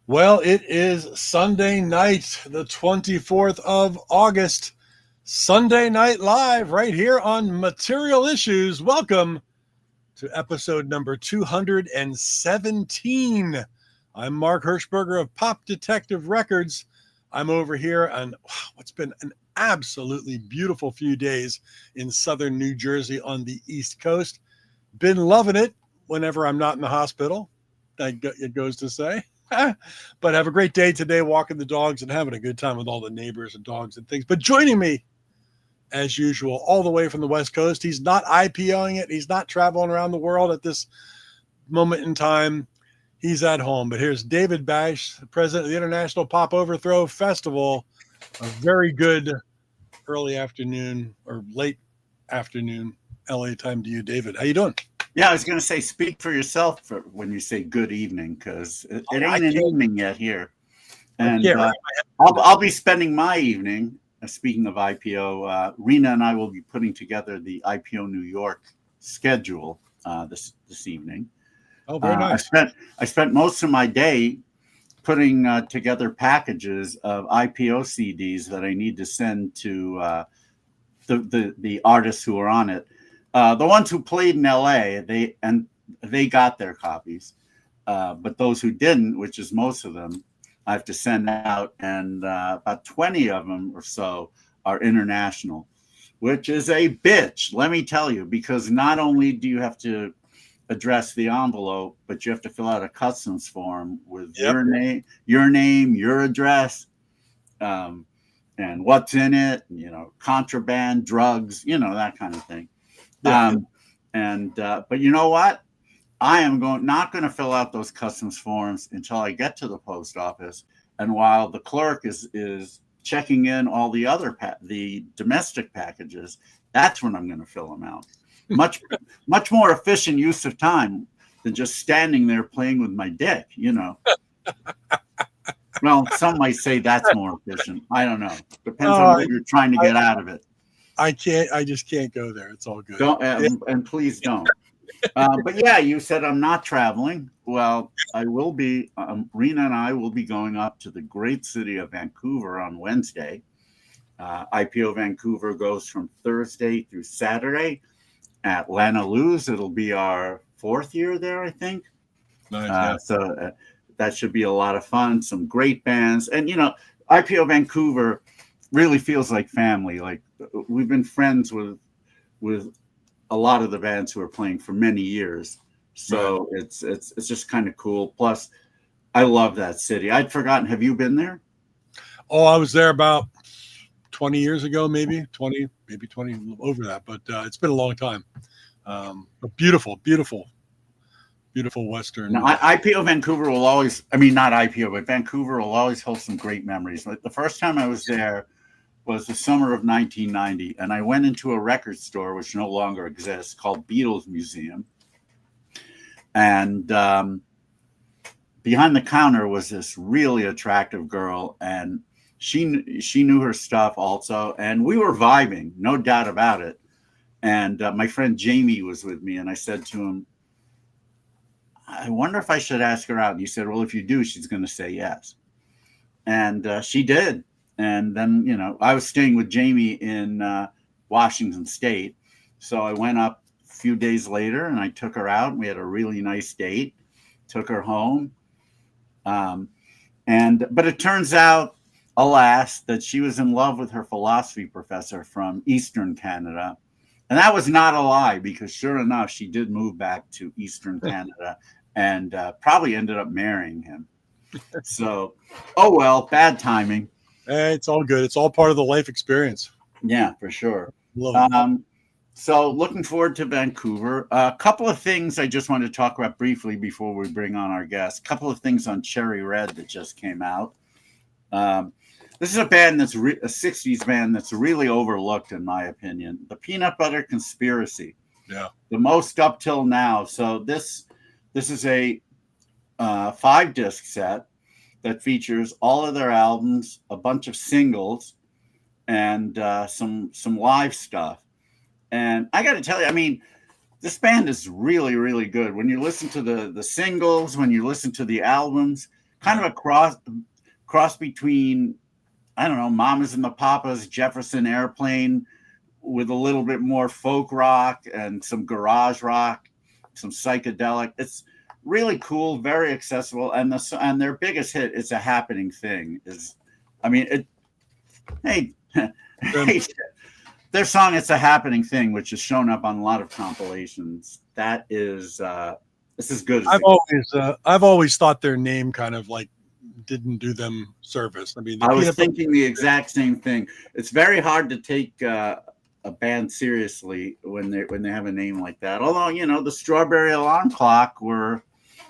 Well, it is Sunday night, the 24th of August. Sunday Night Live right here on Material Issues. Welcome to episode number 217. I'm Mark Hershberger of Pop Detective Records. I'm over here on what's been an absolutely beautiful few days in southern New Jersey on the East Coast. Been loving it whenever I'm not in the hospital, it goes to say. But have a great day today walking the dogs and having a good time with all the neighbors and dogs and things. But joining me, as usual, all the way from the West Coast. He's not IPOing it. He's not traveling around the world at this moment in time. He's at home. But here's David Bash, the president of the International Pop Overthrow Festival. A very good early afternoon or late afternoon LA time to you, David. How you doing? Yeah, I was going to say, speak for yourself when you say good evening, because it ain't an evening yet here. And I'll be spending my evening, speaking of IPO, Rena and I will be putting together the IPO New York schedule this evening. Oh, very nice. I spent most of my day putting together packages of IPO CDs that I need to send to the artists who are on it. The ones who played in LA, they got their copies, but those who didn't, which is most of them, I have to send out, and about 20 of them or so are international, which is a bitch, let me tell you, because not only do you have to address the envelope, but you have to fill out a customs form with your name, your address, and what's in it, contraband, drugs, that kind of thing. But you know what? I am not going to fill out those customs forms until I get to the post office. And while the clerk is checking in all the other the domestic packages, that's when I'm going to fill them out. Much more efficient use of time than just standing there playing with my dick, Well, some might say that's more efficient. I don't know. Depends on what you're trying to get out of it. I just can't go there. It's all good. Don't, and please don't. But yeah, you said I'm not traveling. Well, I will be. Rena and I will be going up to the great city of Vancouver on Wednesday. IPO Vancouver goes from Thursday through Saturday at Lana Lou's. It'll be our 4th year there, I think. Nice. So that should be a lot of fun. Some great bands. And, IPO Vancouver really feels like family. Like we've been friends with a lot of the bands who are playing for many years. So right. It's just kind of cool. Plus, I love that city. I'd forgotten. Have you been there? Oh, I was there about 20 years ago, maybe 20 over that. But it's been a long time. A beautiful Western. Now, IPO Vancouver will always, not IPO, but Vancouver will always hold some great memories. Like the first time I was there was the summer of 1990, and I went into a record store, which no longer exists, called Beatles Museum. And behind the counter was this really attractive girl, and she knew her stuff also, and we were vibing, no doubt about it. And my friend Jamie was with me, and I said to him, I wonder if I should ask her out. And he said, well, if you do, she's going to say yes. And she did. And then, I was staying with Jamie in Washington State. So I went up a few days later and I took her out. And we had a really nice date, took her home. But it turns out, alas, that she was in love with her philosophy professor from Eastern Canada. And that was not a lie, because sure enough, she did move back to Eastern Canada and probably ended up marrying him. So, oh well, bad timing. It's all good. It's all part of the life experience. Yeah, for sure. So looking forward to Vancouver. A couple of things I just wanted to talk about briefly before we bring on our guest. A couple of things on Cherry Red that just came out. This is a band that's a 60s band that's really overlooked, in my opinion. The Peanut Butter Conspiracy. Yeah. The most up till now. So this is a 5-disc set that features all of their albums, a bunch of singles, and some live stuff. And I got to tell you, this band is really, really good. When you listen to the singles, when you listen to the albums, kind of a cross between, I don't know, Mamas and the Papas, Jefferson Airplane, with a little bit more folk rock and some garage rock, some psychedelic. It's really cool, very accessible, and their biggest hit is A Happening Thing. Hey, their song "It's a Happening Thing," which has shown up on a lot of compilations. That is it's as good as I've always thought their name kind of like didn't do them service. I mean, I was thinking the exact same thing. It's very hard to take a band seriously when they have a name like that. Although, you know, the Strawberry Alarm Clock were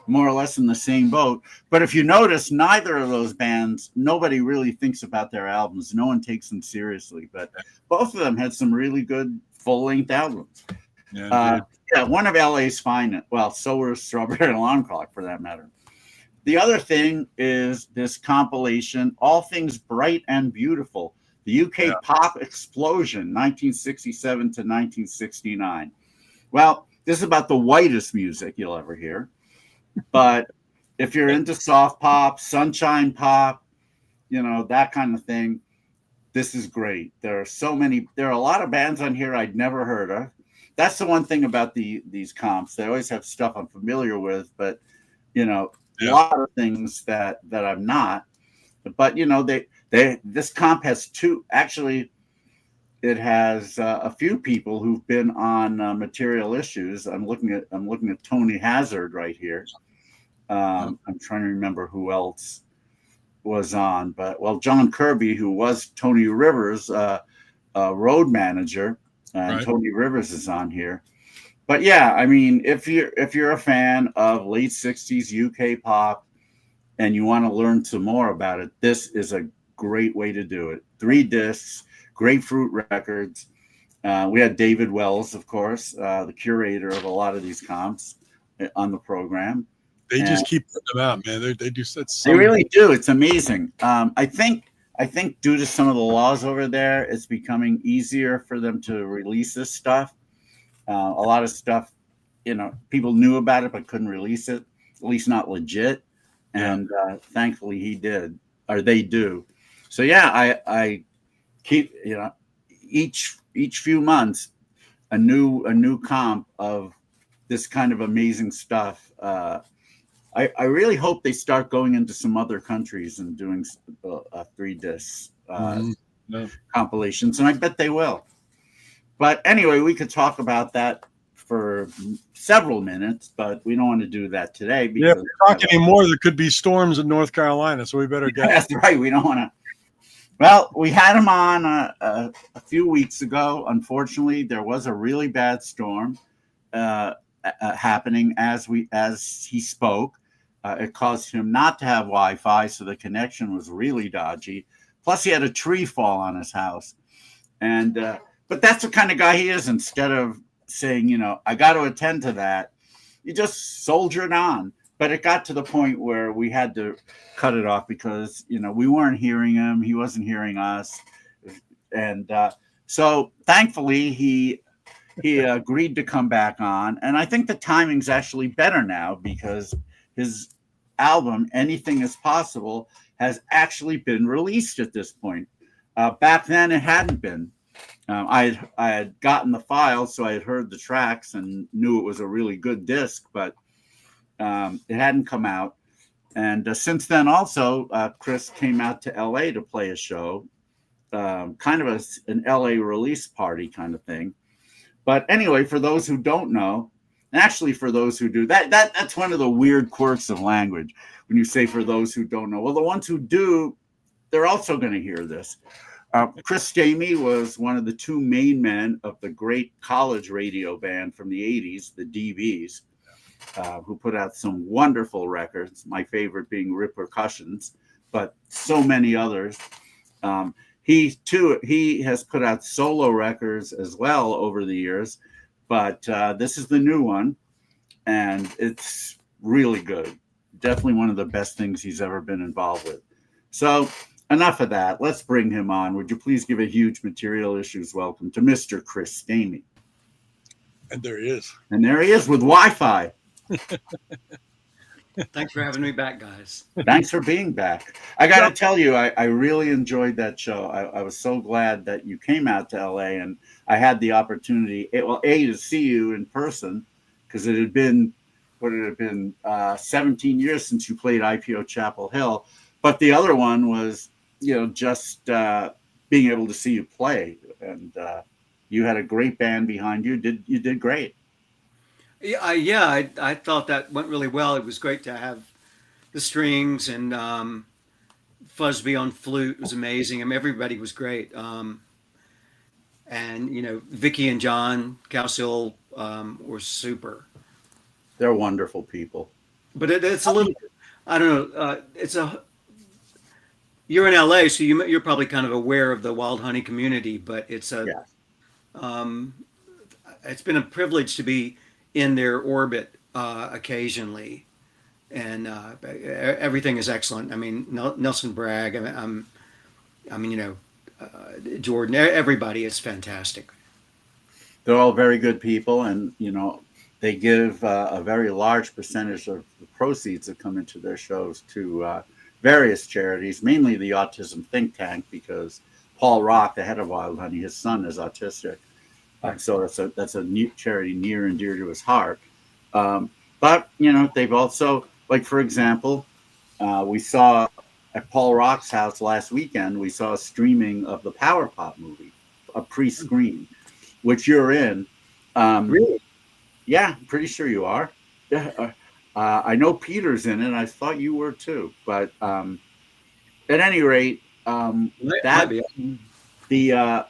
more or less in the same boat. But if you notice, neither of those bands, nobody really thinks about their albums. No one takes them seriously. But both of them had some really good full-length albums. Yeah, one of LA's finest. Well, so were Strawberry Alarm Clock, for that matter. The other thing is this compilation, All Things Bright and Beautiful, the UK pop explosion, 1967 to 1969. Well, this is about the whitest music you'll ever hear. But if you're into soft pop, sunshine pop, you know, that kind of thing, this is great. There are a lot of bands on here I'd never heard of. That's the one thing about these comps. They always have stuff I'm familiar with, but, you know, a lot of things that I'm not. But, you know, this comp has it has a few people who've been on Material Issues. I'm looking at Tony Hazard right here. I'm trying to remember who else was on, but John Kirby, who was Tony Rivers' road manager, and Tony Rivers is on here. But yeah, I mean, if you're a fan of late 60s UK pop and you want to learn some more about it, this is a great way to do it. 3 discs, Grapefruit Records. We had David Wells, of course, the curator of a lot of these comps on the program. They just keep putting them out, man. They do. They really do. It's amazing. I think due to some of the laws over there, it's becoming easier for them to release this stuff. A lot of stuff, you know, people knew about it but couldn't release it, at least not legit. And thankfully they do. So yeah, I keep, you know, each few months a new comp of this kind of amazing stuff. I really hope they start going into some other countries and doing 3 discs compilations, and I bet they will. But anyway, we could talk about that for several minutes, but we don't want to do that today. Because if we talk anymore, there could be storms in North Carolina, so we better get. That's right. We don't want to. Well, we had him on a few weeks ago. Unfortunately, there was a really bad storm happening as he spoke. It caused him not to have Wi-Fi, so the connection was really dodgy. Plus, he had a tree fall on his house. And but that's the kind of guy he is. Instead of saying, you know, I got to attend to that, you just soldiered on. But it got to the point where we had to cut it off because, you know, we weren't hearing him. He wasn't hearing us. And so thankfully, he agreed to come back on. And I think the timing's actually better now because his album, Anything Is Possible, has actually been released at this point. Back then, it hadn't been. I had gotten the file, so I had heard the tracks and knew it was a really good disc, but it hadn't come out. And since then, also, Chris came out to LA to play a show, kind of an LA release party kind of thing. But anyway, for those who don't know, and actually for those who do, that's one of the weird quirks of language when you say for those who don't know. Well, the ones who do, they're also going to hear this. Chris Stamey was one of the 2 main men of the great college radio band from the 80s, the DBs, who put out some wonderful records, my favorite being Repercussions, but so many others. He has put out solo records as well over the years, but this is the new one, and it's really good. Definitely one of the best things he's ever been involved with. So enough of that. Let's bring him on. Would you please give a huge Material Issues welcome to Mr. Chris Stamey? And there he is. And there he is with Wi-Fi. Thanks for having me back, guys. Thanks for being back. I got to tell you, I really enjoyed that show. I was so glad that you came out to LA, and I had the opportunity, to see you in person, because it had been, 17 years since you played IPO Chapel Hill. But the other one was, just being able to see you play. And you had a great band behind you. You did great. Yeah, I thought that went really well. It was great to have the strings and Fuzzby on flute. It was amazing. I mean, everybody was great. And Vicky and John Cowsill were super. They're wonderful people. But it's a little, I don't know. You're in LA, so you're probably kind of aware of the Wild Honey community. But it's it's been a privilege to be in their orbit occasionally, and everything is excellent. I mean, Nelson Bragg. Jordan. Everybody is fantastic. They're all very good people, and they give a very large percentage of the proceeds that come into their shows to various charities, mainly the Autism Think Tank, because Paul Rock, the head of Wild Honey, his son is autistic. So that's a new charity near and dear to his heart. But they've also, like, for example, we saw at Paul Rock's house last weekend, we saw a streaming of the Power Pop movie, a pre-screen, which you're in. Really? Yeah, pretty sure you are. Yeah, I know Peter's in it. I thought you were too. But at any rate, the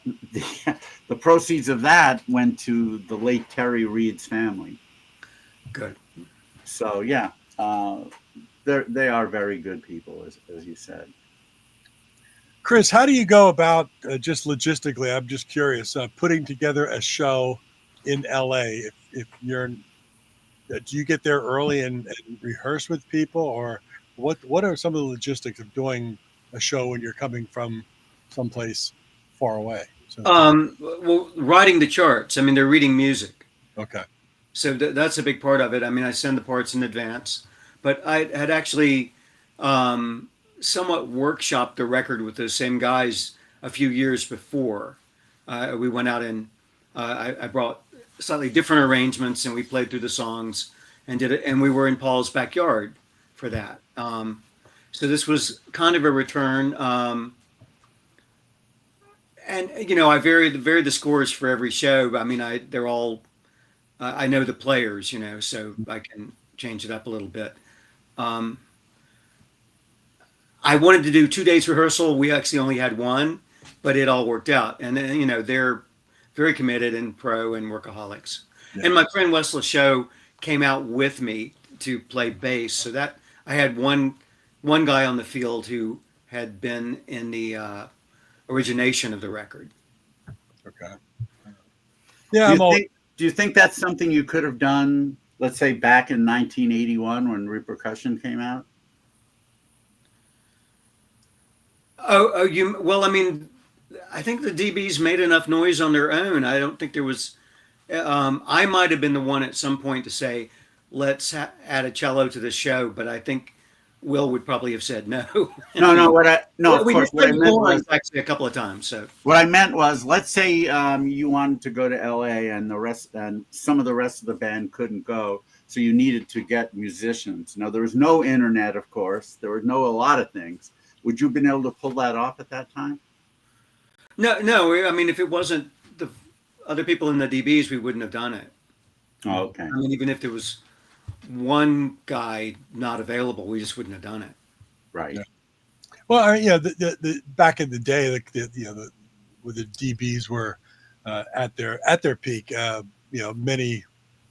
proceeds of that went to the late Terry Reed's family. Good. So yeah, they are very good people, as you said. Chris, how do you go about just logistically? I'm just curious, putting together a show in LA. If you're, do you get there early and rehearse with people, or what are some of the logistics of doing a show when you're coming from someplace far away? Well, writing the charts. I mean, they're reading music. Okay. So that's a big part of it. I mean, I send the parts in advance, but I had actually somewhat workshopped the record with those same guys a few years before. We went out and I brought slightly different arrangements, and we played through the songs and did it. And we were in Paul's backyard for that. So this was kind of a return. And I vary the scores for every show. I mean, they're all I know the players, so I can change it up a little bit. I wanted to do 2 days rehearsal. We actually only had one, but it all worked out. And then they're very committed and pro and workaholics. Yeah. And my friend Wes Show came out with me to play bass, so that I had one guy on the field who had been in the origination of the record. Okay. Yeah. Do you think that's something you could have done, let's say, back in 1981 when Repercussion came out? Well, I mean, I think the DBs made enough noise on their own. I don't think there was. I might have been the one at some point to say, "Let's add a cello to the show," but I think Will would probably have said no. No. Of course, what I meant was actually a couple of times. So what I meant was, let's say you wanted to go to LA and some of the rest of the band couldn't go, so you needed to get musicians. Now there was no internet, of course. There were a lot of things. Would you have been able to pull that off at that time? No. I mean, if it wasn't the other people in the DBs, we wouldn't have done it. Oh, okay. I mean, even if there was one guy not available, we just wouldn't have done it. Right. Yeah. Well, the back in the day, where the DBs were at their peak, many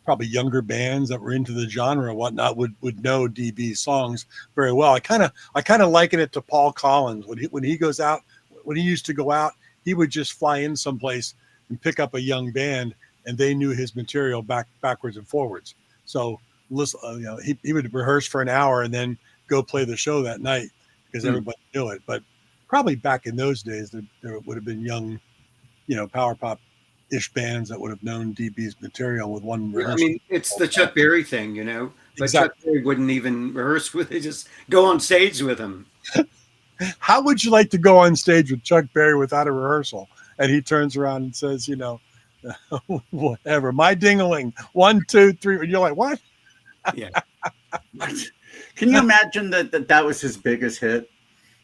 probably younger bands that were into the genre and whatnot would know DB songs very well. I kind of liken it to Paul Collins when he goes out. When he used to go out, he would just fly in someplace and pick up a young band, and they knew his material backwards and forwards. So listen, he would rehearse for an hour and then go play the show that night because everybody knew it. But probably back in those days, there would have been young, power pop-ish bands that would have known DB's material with one rehearsal. I mean, it's the Chuck Berry thing, but Exactly. Chuck Berry wouldn't even rehearse with it; just go on stage with him. How would you like to go on stage with Chuck Berry without a rehearsal? And he turns around and says, whatever, my ding-a-ling, 1, 2, 3. And you're like, what? Yeah. Can you imagine that was his biggest hit?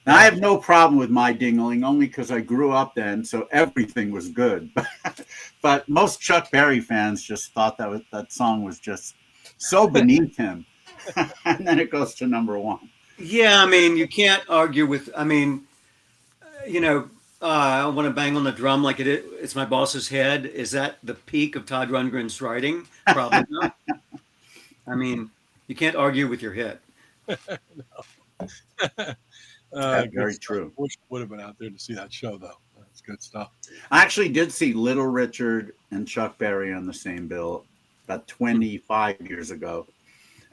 Now, I have no problem with My Dingling, only because I grew up then, so everything was good. But most Chuck Berry fans just thought that song was just so beneath him. And then it goes to number one. Yeah, I mean, you can't argue with. I mean, I want to bang on the drum like it's my boss's head. Is that the peak of Todd Rundgren's writing? Probably not. I mean, you can't argue with your hit. Very true. Wish I would have been out there to see that show, though. That's good stuff. I actually did see Little Richard and Chuck Berry on the same bill about 25 years ago.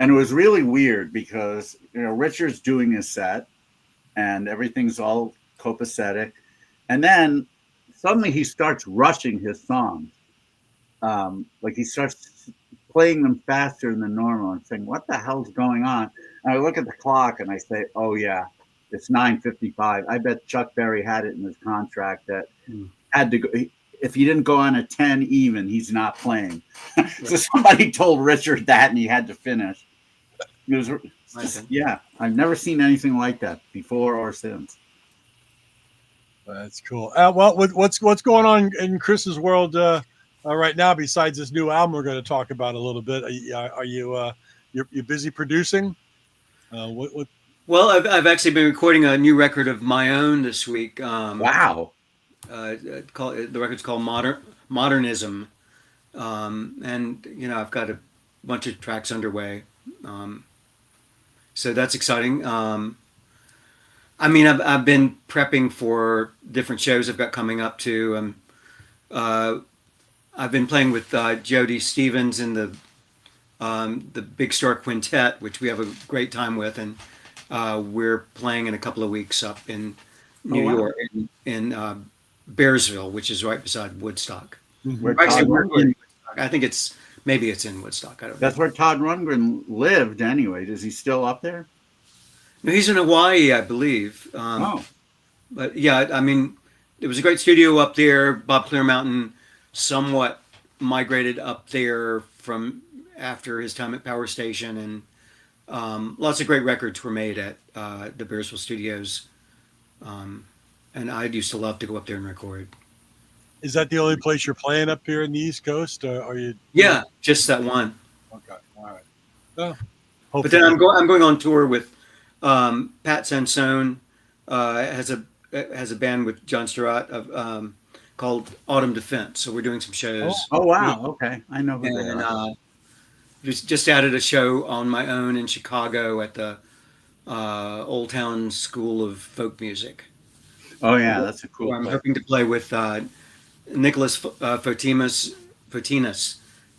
And it was really weird because, Richard's doing his set and everything's all copacetic. And then suddenly he starts rushing his songs. Like he starts playing them faster than normal and saying, what the hell's going on? And I look at the clock and I say, oh, yeah, it's 9:55. I bet Chuck Berry had it in his contract that had to go. If he didn't go on a 10 even, he's not playing. So somebody told Richard that and he had to finish. It was yeah, I've never seen anything like that before or since. That's cool. Well, what's going on in Chris's world right now besides this new album we're going to talk about a little bit? Are you you're busy producing? What? Well, I've actually been recording a new record of my own this week. Wow. The record's called Modernism, and I've got a bunch of tracks underway. So that's exciting. I mean, I've been prepping for different shows I've got coming up too. I've been playing with Jody Stevens in the Big Star Quintet, which we have a great time with, and we're playing in a couple of weeks up in New York, in Bearsville, which is right beside Woodstock. I think maybe it's in Woodstock. I don't know. That's where Todd Rundgren lived anyway. Is he still up there? No, he's in Hawaii, I believe. But yeah, I mean, there was a great studio up there. Bob Clearmountain somewhat migrated up there from after his time at Power Station, and lots of great records were made at the Bearsville Studios. And I used to love to go up there and record. Is that the only place you're playing up here in the East Coast? Or are you? Yeah, just that one. Okay, all right. But then I'm going on tour with Pat Sansone. Has a band with John Sturratt called Autumn Defense. So we're doing some shows. Oh wow! Okay, I know who they are. Just added a show on my own in Chicago at the Old Town School of Folk Music. Oh yeah, that's a cool. I'm hoping to play with Nicholas Fotinas,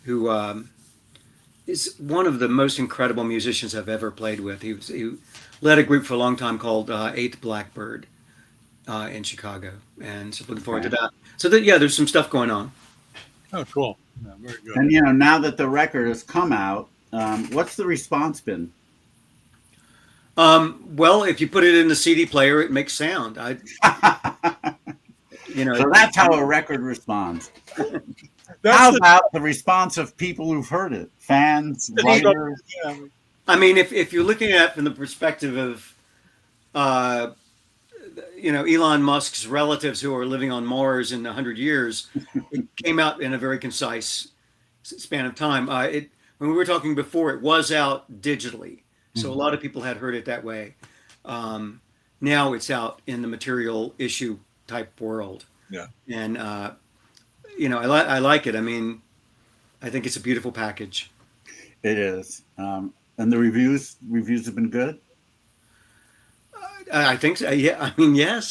who is one of the most incredible musicians I've ever played with. He led a group for a long time called Eighth Blackbird in Chicago, and so looking forward to that. So there's some stuff going on. Oh, cool! Yeah, very good. And now that the record has come out, what's the response been? Well, if you put it in the CD player, it makes sound. So that's how a record responds. How about the response of people who've heard it? Fans, writers? I mean, if you're looking at it from the perspective of, Elon Musk's relatives who are living on Mars in 100 years, it came out in a very concise span of time. When we were talking before, it was out digitally. So a lot of people had heard it that way. Now it's out in the material issue type world. Yeah. And, I like it. I mean, I think it's a beautiful package. It is. And the reviews have been good? I think so. Yeah. I mean, yes.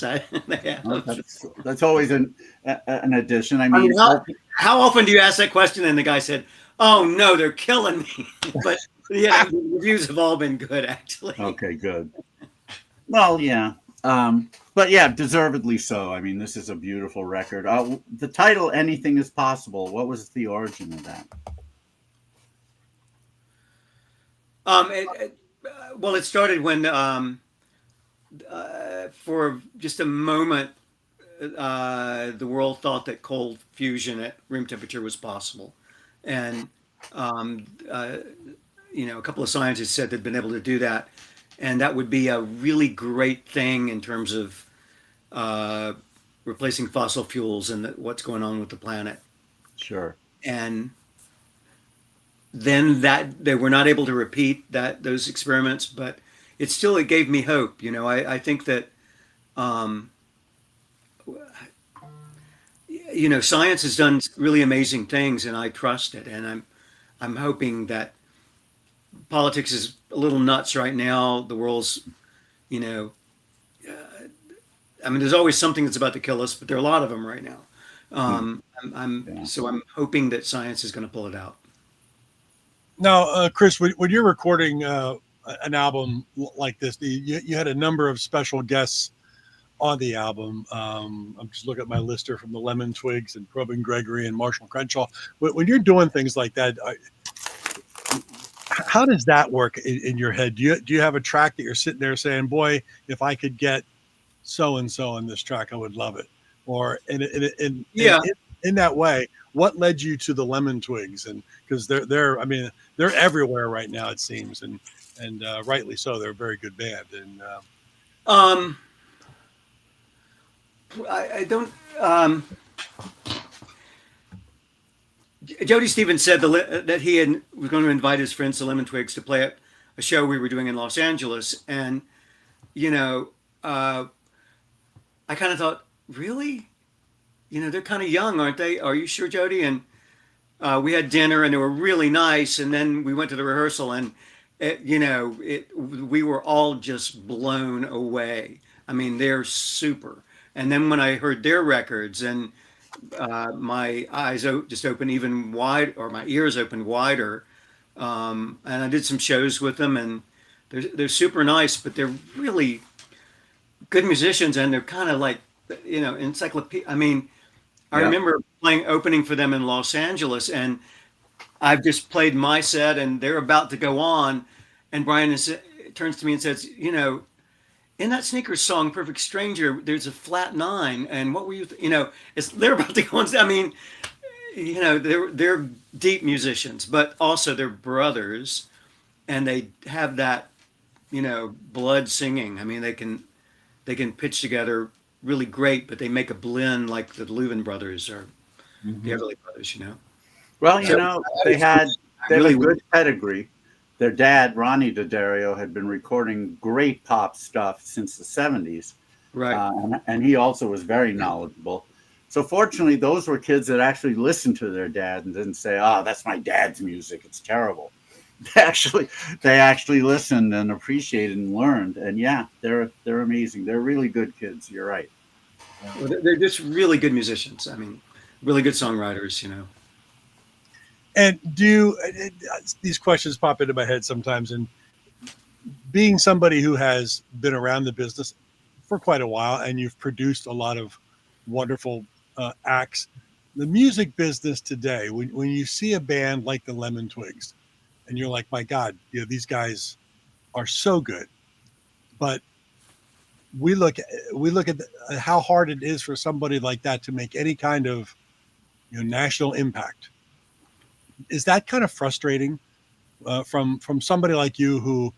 That's always an addition. I mean, how often do you ask that question? And the guy said, "Oh no, they're killing me." But yeah, the reviews have all been good, actually. Okay, good. Well, yeah. But yeah, deservedly so. I mean, this is a beautiful record. The title, Anything is Possible, what was the origin of that? Well, it started when, for just a moment, the world thought that cold fusion at room temperature was possible, and um, uh, a couple of scientists said they'd been able to do that, and that would be a really great thing in terms of uh, replacing fossil fuels and what's going on with the planet. Sure. And then that they were not able to repeat those experiments, but it gave me hope. I think that um, science has done really amazing things, and I trust it. And I'm hoping that politics is a little nuts right now. The world's, you know, there's always something that's about to kill us, but there are a lot of them right now. So I'm hoping that science is going to pull it out. Now, Chris, when you're recording an album like this, you had a number of special guests on the album. I'm just looking at my lister from the Lemon Twigs and Probin Gregory and Marshall Crenshaw. When you're doing things like that, how does that work in your head? Do you have a track that you're sitting there saying, boy, if I could get so-and-so on this track, I would love it? Or in that way, what led you to the Lemon Twigs? And because they're everywhere right now, it seems, and rightly so. They're a very good band. And I don't. Jody Stevens said that he was going to invite his friends, the Lemon Twigs, to play a show we were doing in Los Angeles, and I kind of thought, really? They're kind of young, aren't they? Are you sure, Jody? And we had dinner, and they were really nice. And then we went to the rehearsal, and we were all just blown away. I mean, they're super. And then when I heard their records, and my eyes just opened even wide, or my ears opened wider. And I did some shows with them, and they're super nice, but they're really good musicians, and they're kind of like, encyclopedia. I remember opening for them in Los Angeles, and I've just played my set, and they're about to go on, and Brian turns to me and says, in that Sneakers song, "Perfect Stranger," there's a flat 9, and what were you? They're about to go on. They're deep musicians, but also they're brothers, and they have that, blood singing. They can pitch together really great, but they make a blend like the Leuven brothers or the Everly brothers. Well, they have a good pedigree. Their dad, Ronnie D'Addario, had been recording great pop stuff since the 70s. Right. And he also was very knowledgeable. So fortunately, those were kids that actually listened to their dad and didn't say, "Oh, that's my dad's music. It's terrible." They actually listened and appreciated and learned. And yeah, they're amazing. They're really good kids. You're right. Well, they're just really good musicians. Really good songwriters, And these questions pop into my head sometimes, and being somebody who has been around the business for quite a while, and you've produced a lot of wonderful acts, the music business today, when you see a band like the Lemon Twigs, and you're like, my God, these guys are so good, but we look at how hard it is for somebody like that to make any kind of national impact. Is that kind of frustrating from somebody like you who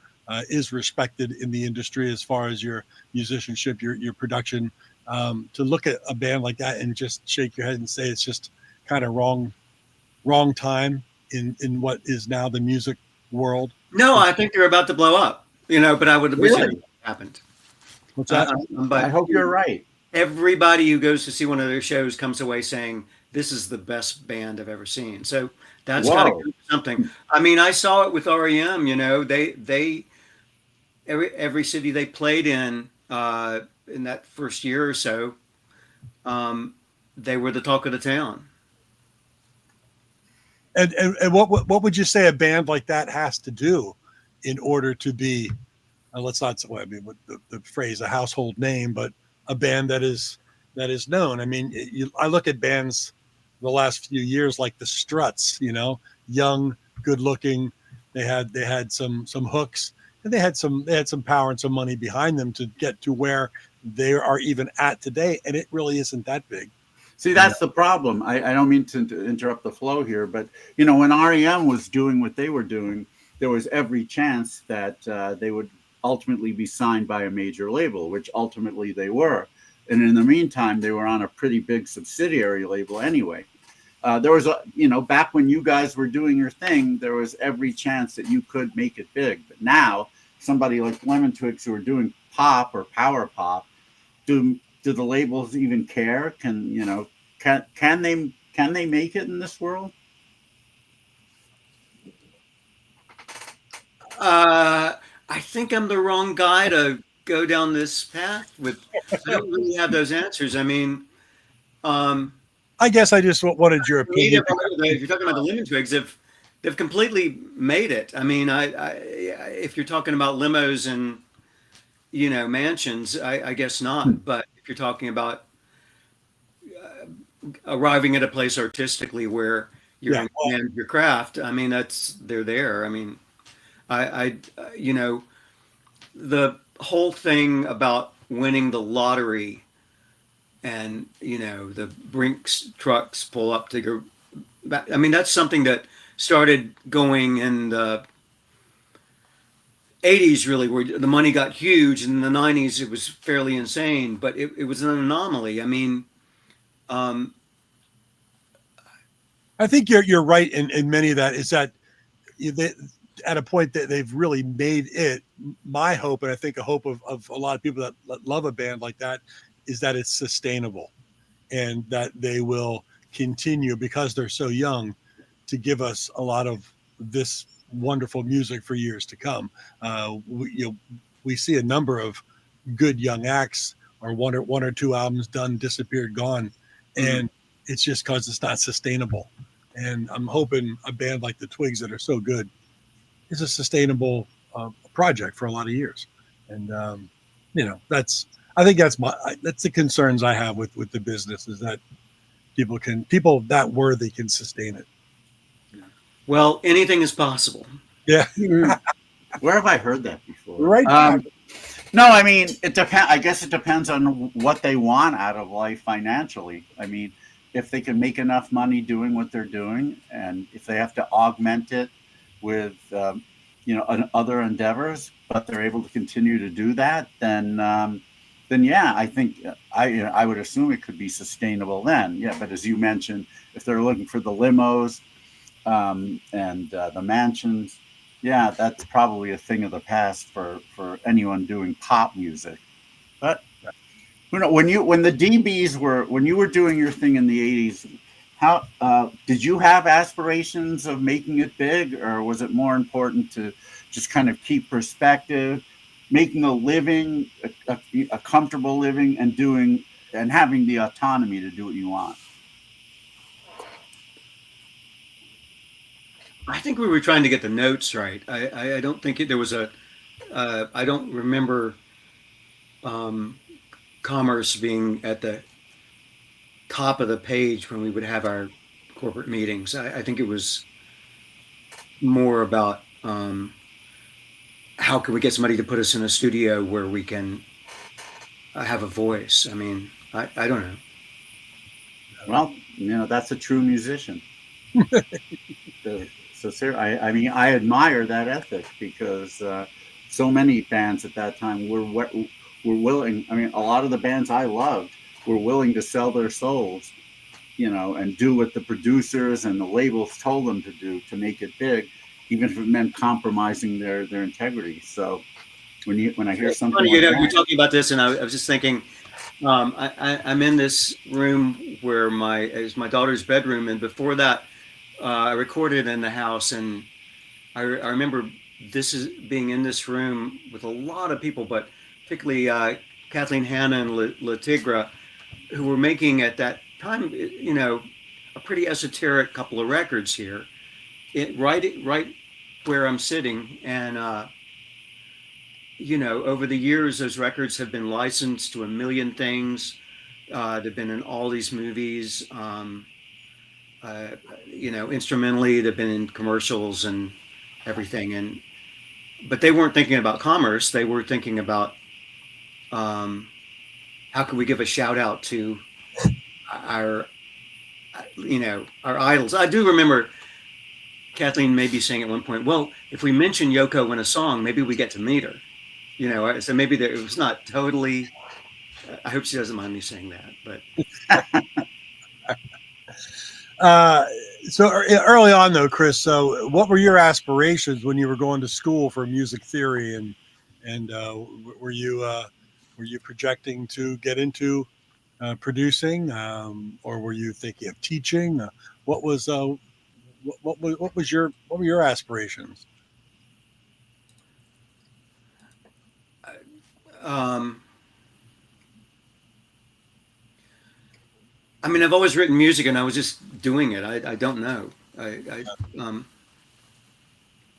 is respected in the industry as far as your musicianship, your production, to look at a band like that and just shake your head and say it's just kind of wrong time in what is now the music world? No, I think they're about to blow up, but I would have wished it happened. What's that? But I hope you're right. Everybody who goes to see one of their shows comes away saying, this is the best band I've ever seen. So that's got to do something. I saw it with REM. They every city they played in that first year or so, they were the talk of the town. And what would you say a band like that has to do in order to be, let's not, the phrase a household name, but a band that is known? I look at bands the last few years like the Struts, young, good looking, They had some hooks, and they had some power and some money behind them to get to where they are even at today, and it really isn't that big. See, that's the problem. I don't mean to interrupt the flow here, but when REM was doing what they were doing, there was every chance that they would ultimately be signed by a major label, which ultimately they were. And in the meantime, they were on a pretty big subsidiary label anyway. There was, back when you guys were doing your thing, there was every chance that you could make it big. But now, somebody like Lemon Twigs who are doing pop or power pop, do the labels even care? Can they make it in this world? I think I'm the wrong guy to go down this path with. I don't really have those answers. I mean, I guess I just wanted your opinion. If you're talking about the Lemon Twigs, they've completely made it. I mean, if you're talking about limos and mansions, I guess not. But if you're talking about arriving at a place artistically where you're going to command your craft, I mean, they're there. I mean, the whole thing about winning the lottery and the Brinks trucks pull up to go back. I mean, that's something that started going in the 80s, really, where the money got huge. In the 90s, it was fairly insane, but it was an anomaly. I mean, I think you're right in many of that. Is that at a point that they've really made it. My hope, and I think a hope of a lot of people that love a band like that, is that it's sustainable, and that they will continue, because they're so young, to give us a lot of this wonderful music for years to come. We see a number of good young acts, or one or two albums done, disappeared, gone, and it's just because it's not sustainable. And I'm hoping a band like the Twigs, that are so good, is a sustainable project for a lot of years. And I think that's the concerns I have with the business, is that people that worthy can sustain it. Well, anything is possible. Yeah. Where have I heard that before? Right. No, I mean, it depends. I guess it depends on what they want out of life financially. I mean, if they can make enough money doing what they're doing, and if they have to augment it with other endeavors, but they're able to continue to do that, then yeah, I think I would assume it could be sustainable then. Yeah, but as you mentioned, if they're looking for the limos and the mansions, yeah, that's probably a thing of the past for anyone doing pop music. But when you were doing your thing in the 80s, how did you have aspirations of making it big, or was it more important to just kind of keep perspective, making a living, a comfortable living, and having the autonomy to do what you want? I think we were trying to get the notes right. I don't think there was I don't remember commerce being at the top of the page when we would have our corporate meetings. I think it was more about how can we get somebody to put us in a studio where we can have a voice. I mean, I don't know. Well, that's a true musician. I mean, I admire that ethic, because so many bands at that time were willing. I mean, a lot of the bands I loved were willing to sell their souls, and do what the producers and the labels told them to do to make it big, even if it meant compromising their integrity. So when I hear something, you're talking about this, and I was just thinking, I'm in this room where it's my daughter's bedroom, and before that, I recorded in the house, and I remember being in this room with a lot of people, but particularly Kathleen Hanna and La Tigra, who were making at that time, a pretty esoteric couple of records here, right where I'm sitting, and over the years, those records have been licensed to a million things. They've been in all these movies. Instrumentally, they've been in commercials and everything. But they weren't thinking about commerce. They were thinking about how can we give a shout out to our, our idols. I do remember Kathleen maybe saying at one point, well, if we mention Yoko in a song, maybe we get to meet her. So maybe it was not totally. I hope she doesn't mind me saying that, but. So early on, though, Chris. So, what were your aspirations when you were going to school for music theory, and were you projecting to get into producing, or were you thinking of teaching? What were your aspirations? I mean, I've always written music, and I was just doing it. I don't know.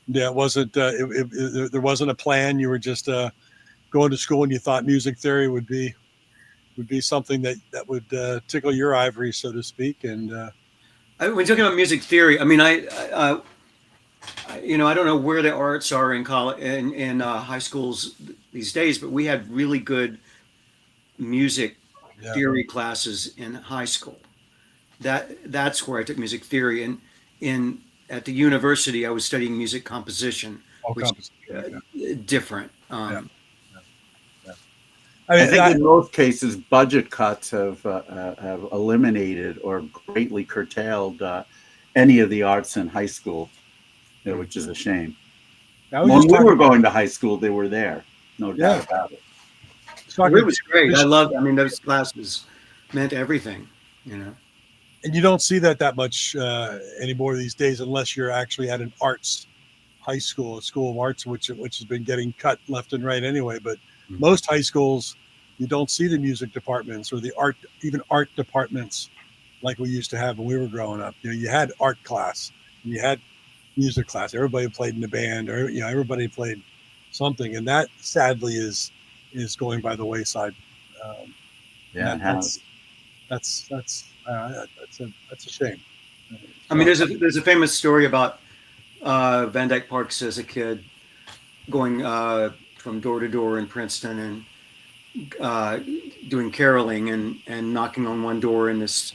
Yeah, it wasn't. There wasn't a plan. You were just going to school, and you thought music theory would be something that would tickle your ivory, so to speak. And when talking about music theory, I mean, I don't know where the arts are in college in high schools these days, but we had really good music theory classes in high school. That's where I took music theory, and at the university I was studying music composition, which is different. I think in most cases budget cuts have eliminated or greatly curtailed any of the arts in high school, which is a shame. When we were going to high school, they were there, no doubt about it. It was great. Those classes meant everything, And you don't see that much anymore these days, unless you're actually at an arts high school, a school of arts, which has been getting cut left and right anyway. But most high schools, you don't see the music departments or the art departments like we used to have when we were growing up. You had art class and you had music class. Everybody played in the band, or everybody played something, and that sadly is going by the wayside. That's a shame. I mean, there's a famous story about Van Dyke Parks as a kid going from door to door in Princeton and doing caroling and knocking on one door, and this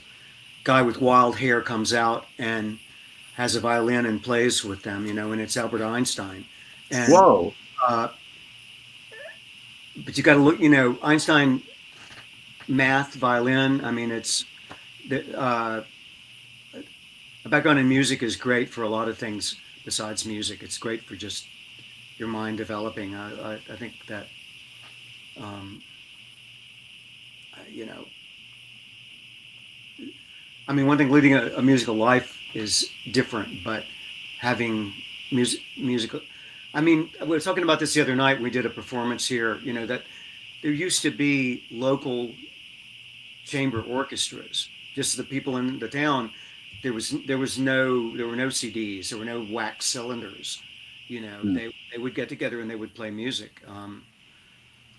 guy with wild hair comes out and has a violin and plays with them, and it's Albert Einstein. And, whoa. But you got to look, Einstein, math, violin. I mean, it's a background in music is great for a lot of things besides music. It's great for just your mind developing. I think that, I mean, one thing leading a musical life is different, but having musical. I mean, we were talking about this the other night. We did a performance here, that there used to be local chamber orchestras, just the people in the town. There were no CDs, there were no wax cylinders, they would get together and they would play music.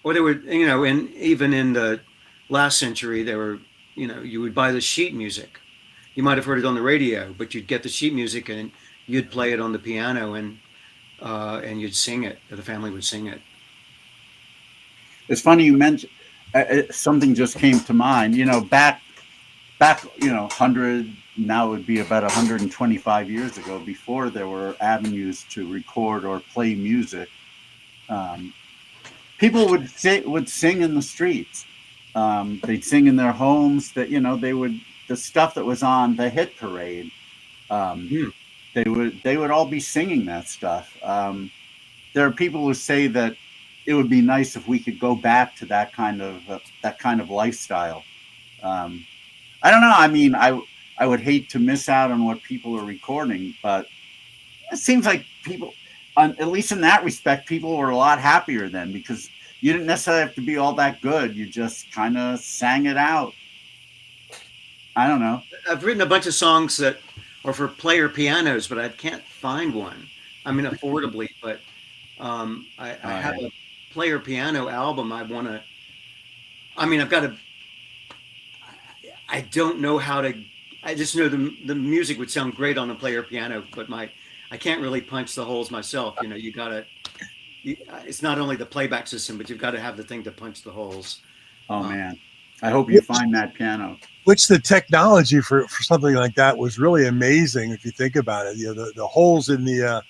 Or they would, and even in the last century, they were, you would buy the sheet music. You might have heard it on the radio, but you'd get the sheet music and you'd play it on the piano and you'd sing it, or the family would sing it. It's funny you mentioned something just came to mind. Back 100, now it would be about 125 years ago, before there were avenues to record or play music. People would sing in the streets. They'd sing in their homes. That the stuff that was on the hit parade. They would all be singing that stuff. There are people who say that it would be nice if we could go back to that kind of lifestyle. I don't know. I mean, I would hate to miss out on what people are recording, but it seems like people, at least in that respect, people were a lot happier then, because you didn't necessarily have to be all that good. You just kind of sang it out. I don't know. I've written a bunch of songs that are for player pianos, but I can't find one. I mean, affordably, but I have a player piano album. I've got to. I don't know how to. I just know the music would sound great on a player piano, but I can't really punch the holes myself. You know, it's not only the playback system, but you've got to have the thing to punch the holes. Oh man, I hope you find that piano. Which the technology for something like that was really amazing if you think about it. You know, the holes in the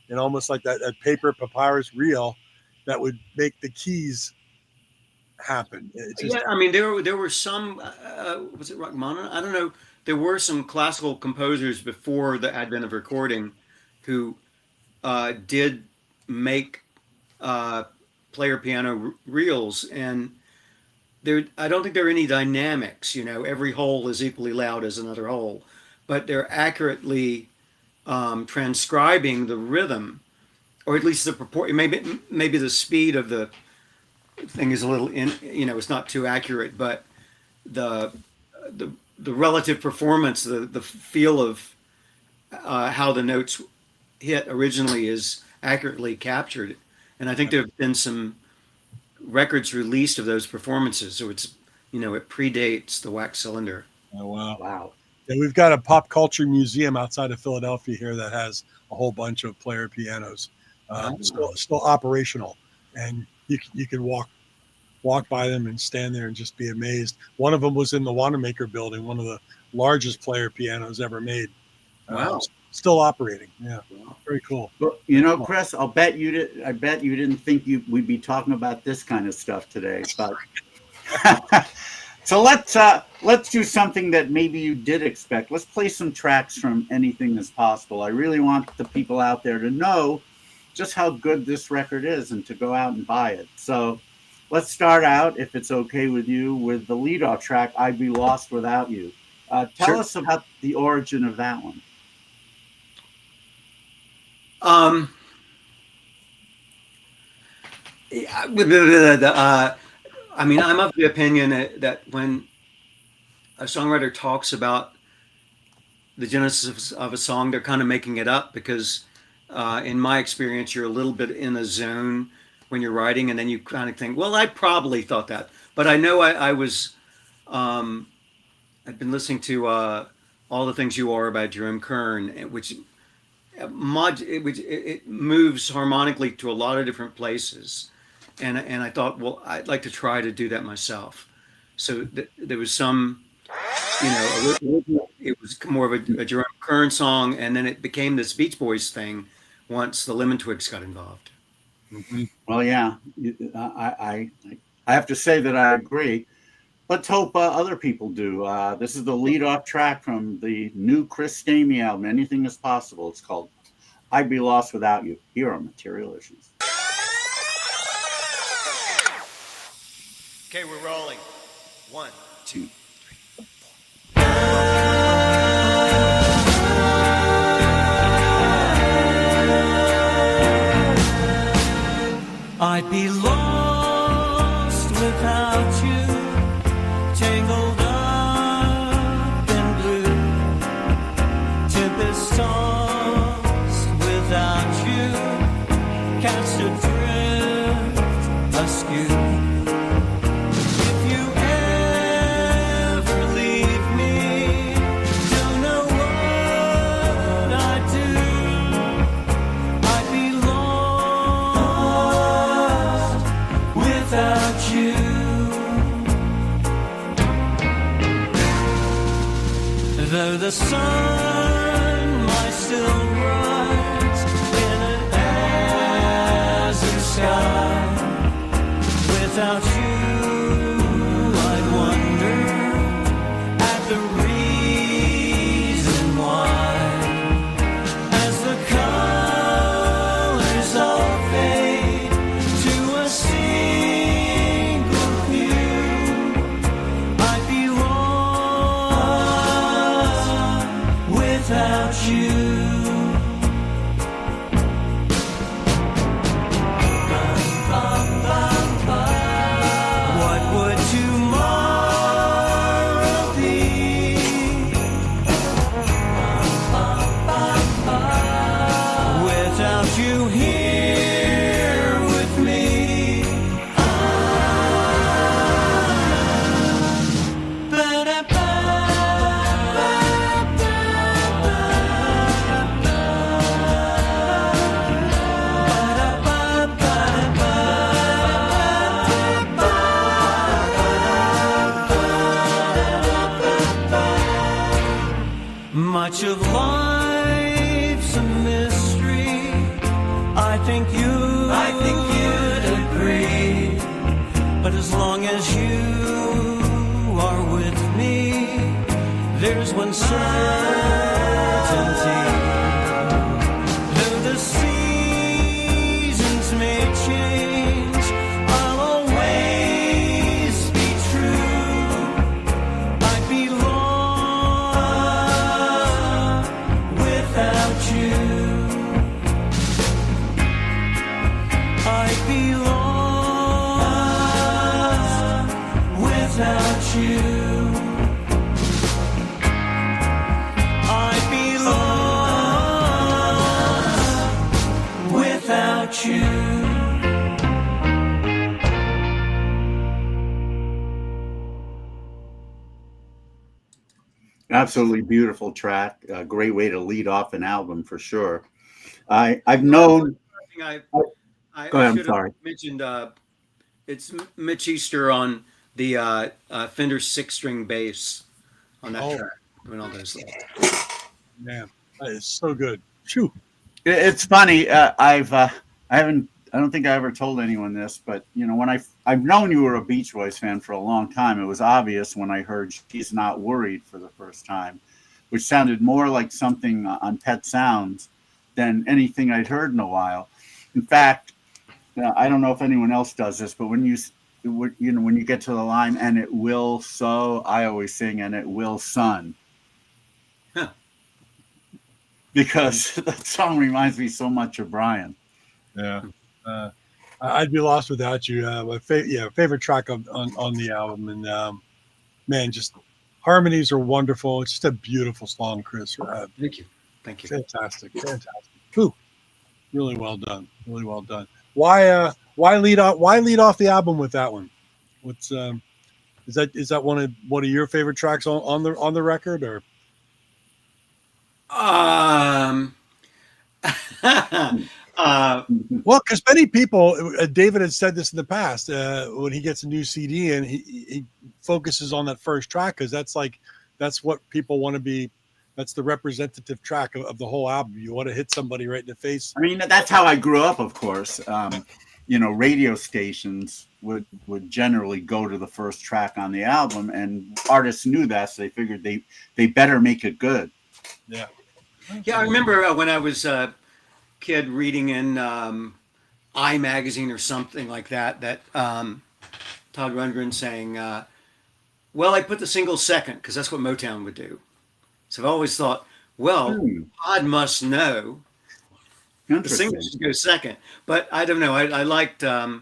in almost like that paper papyrus reel that would make the keys happen. Yeah, I mean there were some was it Rachmaninoff? I don't know. There were some classical composers before the advent of recording who did make player piano reels, and I don't think there are any dynamics. You know, every hole is equally loud as another hole, but they're accurately transcribing the rhythm, or at least the proportion. Maybe the speed of the thing is a little it's not too accurate, but the relative performance, the feel of how the notes hit originally is accurately captured. And I think there have been some records released of those performances, so it's it predates the wax cylinder. Oh wow! Wow. And we've got a pop culture museum outside of Philadelphia here that has a whole bunch of player pianos, still operational, and you can walk by them and stand there and just be amazed. One of them was in the Wanamaker building, one of the largest player pianos ever made. Wow. Still operating. Yeah. Very cool. Well, Chris, I bet you didn't think we'd be talking about this kind of stuff today, but so let's do something that maybe you did expect. Let's play some tracks from Anything Is Possible. I really want the people out there to know just how good this record is and to go out and buy it. So let's start out, if it's okay with you, with the leadoff track, I'd Be Lost Without You. Tell us about the origin of that one. I mean, I'm of the opinion that when a songwriter talks about the genesis of a song, they're kind of making it up because, in my experience, you're a little bit in a zone when you're writing, and then you kind of think, well, I probably thought that. But I know I was, I've been listening to All the Things You Are by Jerome Kern, which it moves harmonically to a lot of different places, and I thought, well, I'd like to try to do that myself. So there was some, it was more of a Jerome Kern song, and then it became this Beach Boys thing once the Lemon Twigs got involved. Mm-hmm. Well, yeah, I have to say that I agree. Let's hope other people do. This is the lead-off track from the new Chris Stamey album, Anything Is Possible. It's called I'd Be Lost Without You. Here on Material Issues. Okay, we're rolling. 1, 2, 3, 4. I'd be lost without you, tangled up in blue, tempest tossed without you, cast adrift askew. If you ever leave me, don't know what I'd do. I'd be lost without you. Though the sun might still rise in an azure sky, without you I'd wonder at the reason why. As the colors all fade to a single hue, I'd be lost without you. Bum, bum, bum, bum. much of life's a mystery. I think you'd agree. But as long as you are with me, there's one certainty. Though the seasons may change, I'll always be true. I'd be lost without you. I'd be lost without you. I'd be lost without you. Absolutely beautiful track. A great way to lead off an album for sure. I've known. I Go ahead, I'm should have sorry. mentioned it's Mitch Easter on the Fender 6-string bass on that Oh. track. Doing all those things. Man, that is so good. Phew. It's funny. I don't think I ever told anyone this, but you know, when I've known you were a Beach Boys fan for a long time. It was obvious when I heard "She's Not Worried" for the first time, which sounded more like something on Pet Sounds than anything I'd heard in a while. In fact, I don't know if anyone else does this, but when you get to the line "and it will so," I always sing "and it will sun." Huh. Because that song reminds me so much of Brian. Yeah. I'd be lost without you. My favorite track on the album, and man, just harmonies are wonderful. It's just a beautiful song, Chris. Thank you. Fantastic. Whew. Really well done. Really well done. Why lead off the album with that one? What's is that one of your favorite tracks on the record, or? Well, because many people, David had said this in the past, when he gets a new CD and he focuses on that first track, because that's what people want to be. That's the representative track of the whole album. You want to hit somebody right in the face. I mean, that's how I grew up, of course. Radio stations would generally go to the first track on the album, and artists knew that, so they figured they better make it good. Yeah. Yeah, I remember when I was a kid reading in I Magazine or something like that Todd Rundgren saying, well, I put the single second because that's what Motown would do. So I've always thought, well, Todd must know the single should go second. But I don't know. I liked, I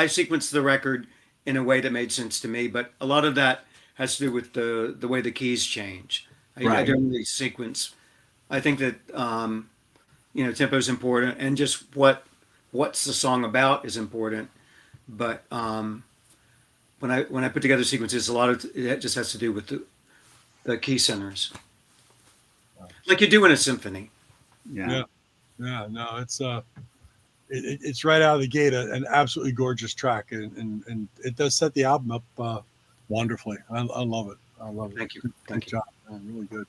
sequenced the record in a way that made sense to me, but a lot of that has to do with the way the keys change. I don't really sequence. I think that tempo is important, and just what's the song about is important. But when I put together sequences, a lot of it just has to do with the key centers, like you do in a symphony. Yeah. No, it's right out of the gate an absolutely gorgeous track, and it does set the album up wonderfully. I love it. Thank you. Good job, man. Really good.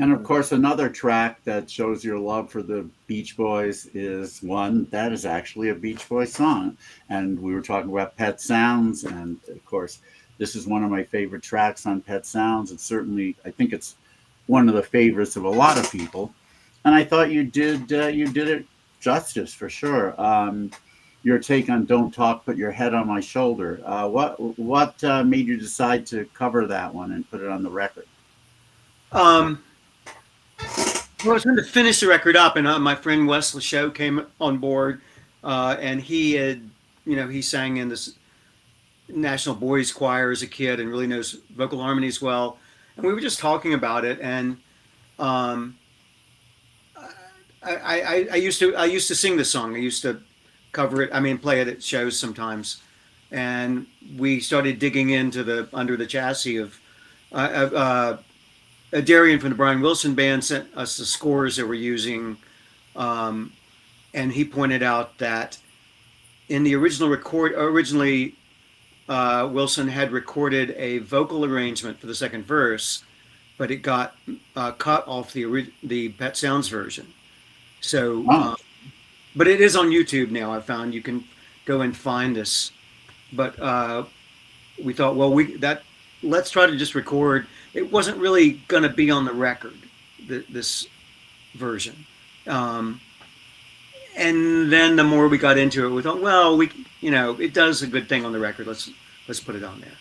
And of course, another track that shows your love for the Beach Boys is one that is actually a Beach Boys song. And we were talking about Pet Sounds, and of course, this is one of my favorite tracks on Pet Sounds. It's certainly, I think it's one of the favorites of a lot of people. And I thought you did it justice for sure. Your take on "Don't Talk, Put Your Head on My Shoulder." What made you decide to cover that one and put it on the record? Well, I was going to finish the record up, and my friend Wes Lachaux came on board, and he had, he sang in this National Boys Choir as a kid and really knows vocal harmonies well. And we were just talking about it, and I used to sing this song. I used to cover it. Play it at shows sometimes. And we started digging into under the chassis of Darian from the Brian Wilson Band sent us the scores that we're using, and he pointed out that in the originally Wilson had recorded a vocal arrangement for the second verse, but it got cut off the Pet Sounds version. So, but it is on YouTube now. I found you can go and find this. But we thought, well, let's try to just record. It wasn't really going to be on the record, this version. And then the more we got into it, we thought, well, it does a good thing on the record. Let's put it on there.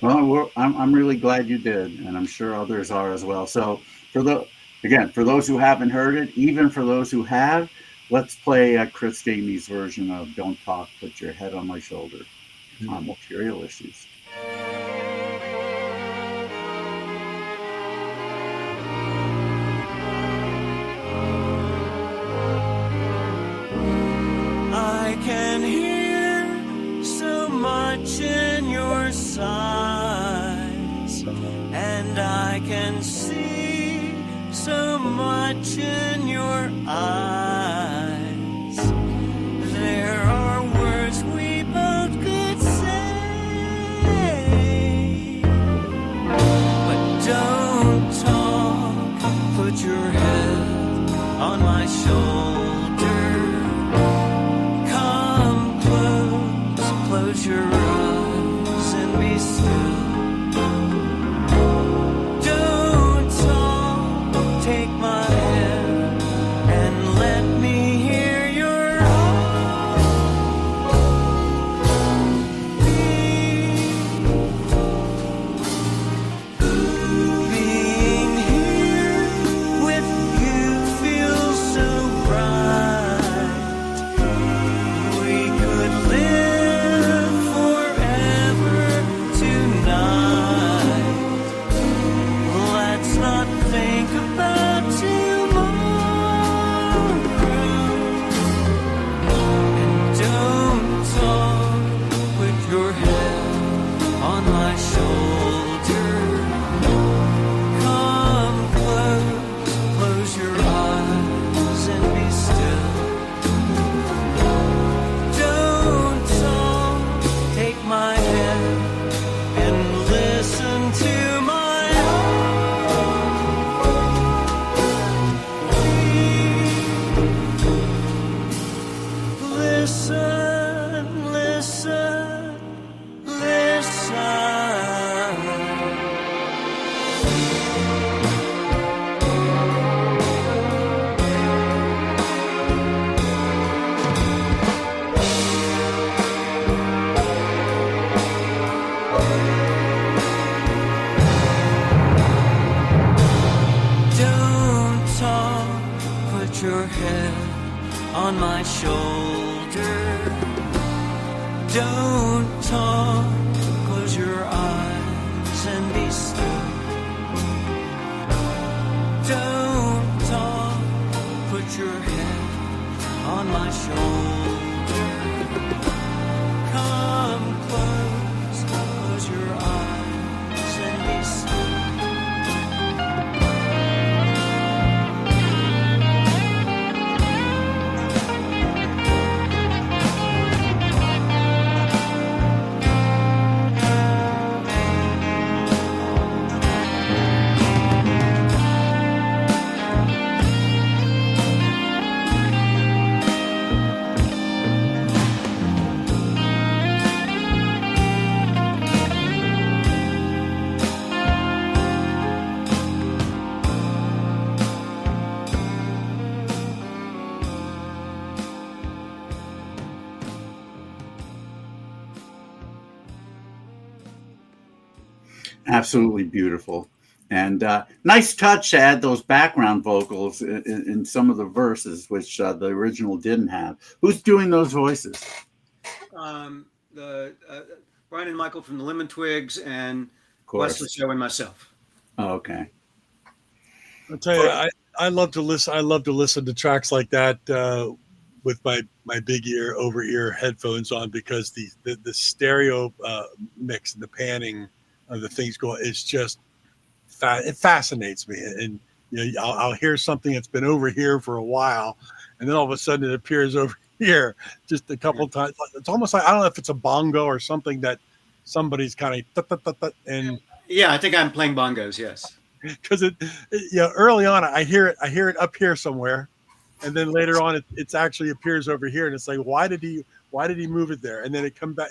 Well, I'm really glad you did, and I'm sure others are as well. So for those who haven't heard it, even for those who have, let's play Chris Stamey's version of "Don't Talk, Put Your Head on My Shoulder" on Material Issues. I can hear so much in your sighs, and I can see so much in your eyes. There are words we both could say, but don't talk, put your head on my shoulder. Close your eyes and be still. Don't talk, take my hand and let me hear your heartbeat. Being here with you feels so right. We could live forever tonight. Let's not think about tomorrow. And don't talk, put your head on my shoulder. Come close your eyes and be still. Don't talk, take my hand and listen to my heartbeat. Listen, listen, listen. Don't talk, put your head on my shoulder. Don't talk, close your eyes and be still. Don't talk, put your head on my shoulder. Come close your eyes and be still. Absolutely beautiful. And nice touch to add those background vocals in some of the verses, which the original didn't have. Who's doing those voices? Brian and Michael from the Lemon Twigs, and Of course. Wesley Show and myself. Oh, okay. I'll tell you, I love to listen. I love to listen to tracks like that with my big over ear headphones on, because the stereo mix and the panning of the things going is just it fascinates me. And I'll hear something that's been over here for a while, and then all of a sudden it appears over hear just a couple times. It's almost like, I don't know if it's a bongo or something that somebody's kind of and Yeah, I think I'm playing bongos. Yes. because early on I hear it up here somewhere, and then later on it's actually appears over here, and it's like, why did he move it there? And then it come back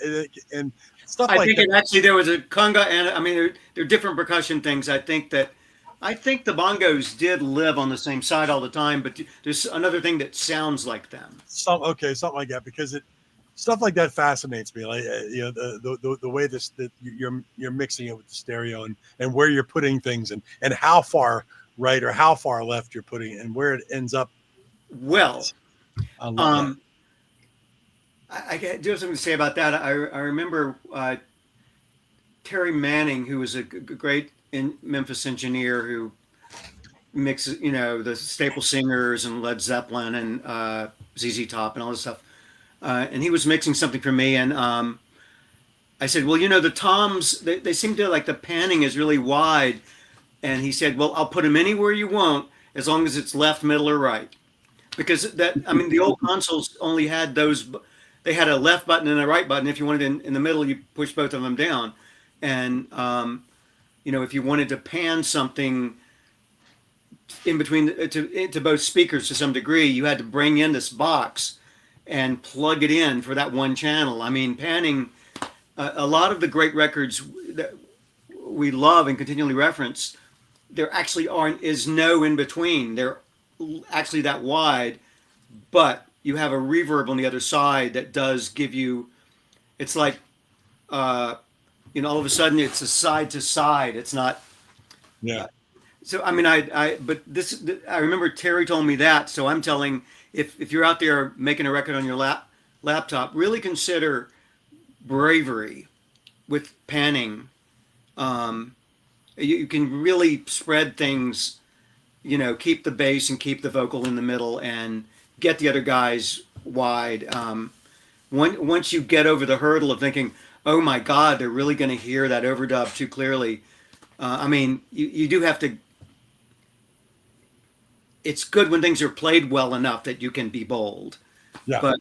and stuff I like think that. it actually there was a conga, and I mean there are different percussion things. I think the bongos did live on the same side all the time, but there's another thing that sounds like them. Something like that, because stuff like that fascinates me. Like the way that you're mixing it with the stereo, and where you're putting things, and how far right or how far left you're putting it, and where it ends up. Well, I love that. I do have something to say about that. I remember Terry Manning, who was a great Memphis engineer who mixes, the Staple Singers and Led Zeppelin and ZZ Top and all this stuff. And he was mixing something for me, and I said, well, the toms, they seem to like the panning is really wide. And he said, well, I'll put them anywhere you want as long as it's left, middle, or right. Because the old consoles only had those. They had a left button and a right button. If you wanted in the middle, you push both of them down. And, if you wanted to pan something in between to both speakers to some degree, you had to bring in this box and plug it in for that one channel. I mean, panning, a lot of the great records that we love and continually reference, there actually is no in between. They're actually that wide, but you have a reverb on the other side that does give you, it's like, all of a sudden it's a side to side. It's not. Yeah. So, I mean, I remember Terry told me that. So I'm telling, if you're out there making a record on your laptop, really consider bravery with panning. You can really spread things, keep the bass and keep the vocal in the middle and get the other guys wide. Once you get over the hurdle of thinking, oh my God, they're really going to hear that overdub too clearly. You do have to. It's good when things are played well enough that you can be bold. Yeah. But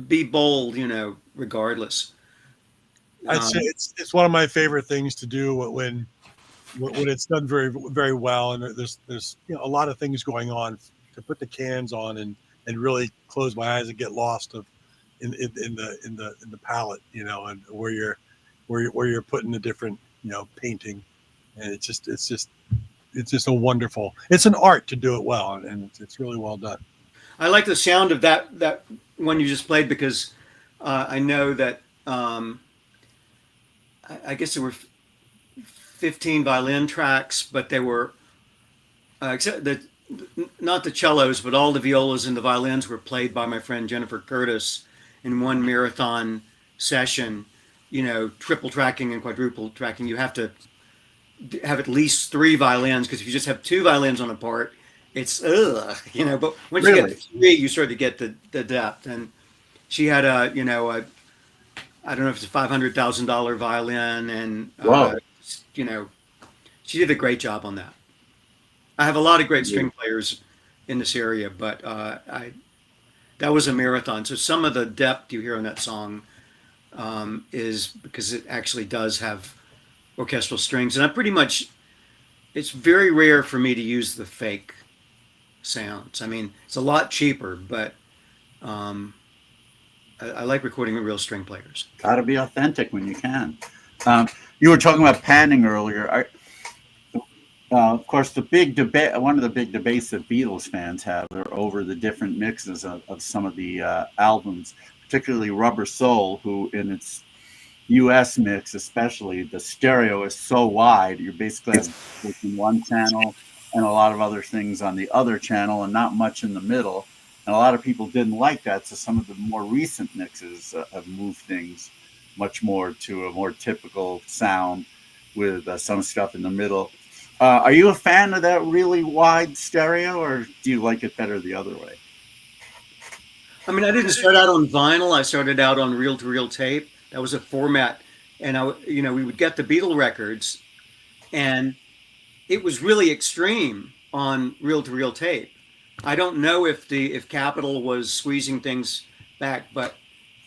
be bold, regardless. I'd say it's one of my favorite things to do when it's done very, very well, and there's a lot of things going on, to put the cans on and really close my eyes and get lost in the palette, and where you're putting the different painting, and it's just a wonderful. It's an art to do it well, and it's really well done. I like the sound of that one you just played, because I know that I guess there were 15 violin tracks, but they were except that not the cellos, but all the violas and the violins were played by my friend Jennifer Curtis in one marathon session. Triple tracking and quadruple tracking. You have to have at least 3 violins, because if you just have 2 violins on a part, it's But once you get 3, you start to get the depth. And she had I don't know if it's a $500,000 violin, and wow. She did a great job on that. I have a lot of great string players in this area, but that was a marathon. So some of the depth you hear on that song is because it actually does have orchestral strings, and it's very rare for me to use the fake sounds. I mean, it's a lot cheaper, but I like recording with real string players. Got to be authentic when you can. You were talking about panning earlier. Of course, the big debate, one of the big debates that Beatles fans have are over the different mixes of some of the albums, particularly Rubber Soul, who in its US mix especially, the stereo is so wide, you basically have in one channel and a lot of other things on the other channel and not much in the middle. And a lot of people didn't like that, so some of the more recent mixes have moved things much more to a more typical sound with some stuff in the middle. Are you a fan of that really wide stereo, or do you like it better the other way? I mean, I didn't start out on vinyl. I started out on reel-to-reel tape. That was a format. And, we would get the Beatle records, and it was really extreme on reel-to-reel tape. I don't know if Capitol was squeezing things back, but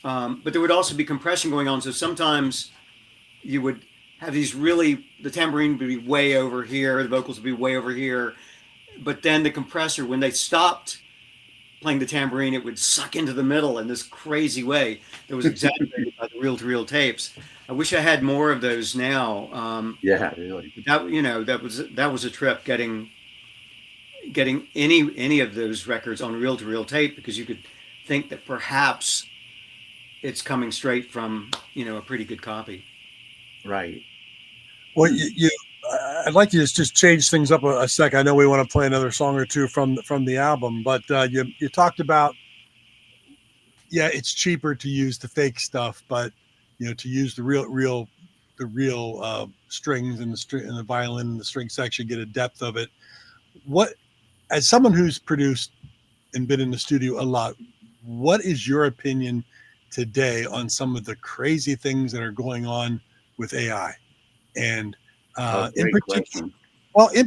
there would also be compression going on. So sometimes you would have the tambourine would be way over here, the vocals would be way over here, but then the compressor, when they stopped playing the tambourine, it would suck into the middle in this crazy way that was exaggerated by the reel-to-reel tapes. I wish I had more of those now. Yeah, really. That was a trip getting any of those records on reel-to-reel tape, because you could think that perhaps it's coming straight from a pretty good copy. Right. Well, I'd like to just change things up a sec. I know we want to play another song or two from the album, but you talked about, it's cheaper to use the fake stuff, but to use the real strings and the violin and the string section, get a depth of it. What, as someone who's produced and been in the studio a lot, what is your opinion today on some of the crazy things that are going on with AI? And in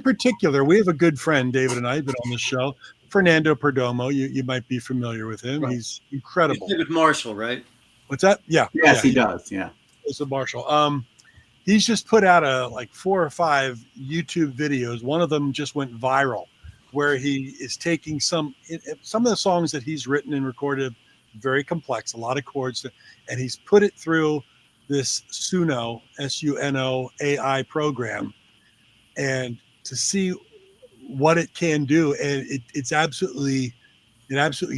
particular, we have a good friend, David and I have been on the show, Fernando Perdomo. You might be familiar with him. Right. He's incredible. He's David Marshall, right? What's that? Yeah. Yes, he does. Yeah. It's a Marshall. He's just put out like 4 or 5 YouTube videos. One of them just went viral, where he is taking some of the songs that he's written and recorded, very complex, a lot of chords, and he's put it through this Suno, SUNO AI program, and to see what it can do. And it absolutely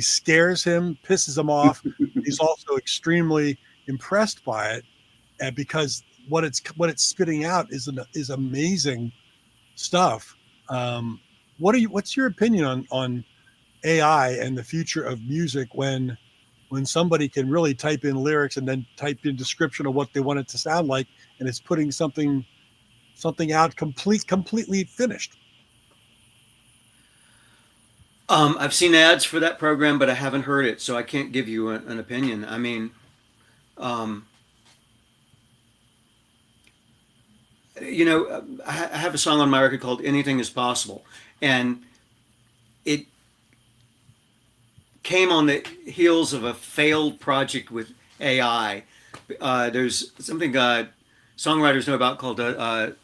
scares him, pisses him off. He's also extremely impressed by it, and because what it's spitting out is amazing stuff. What's your opinion on AI and the future of music when somebody can really type in lyrics and then type in description of what they want it to sound like, and it's putting something out completely finished? I've seen ads for that program, but I haven't heard it, so I can't give you an opinion. I mean, I have a song on my record called "Anything Is Possible," and it came on the heels of a failed project with AI. There's something songwriters know about called a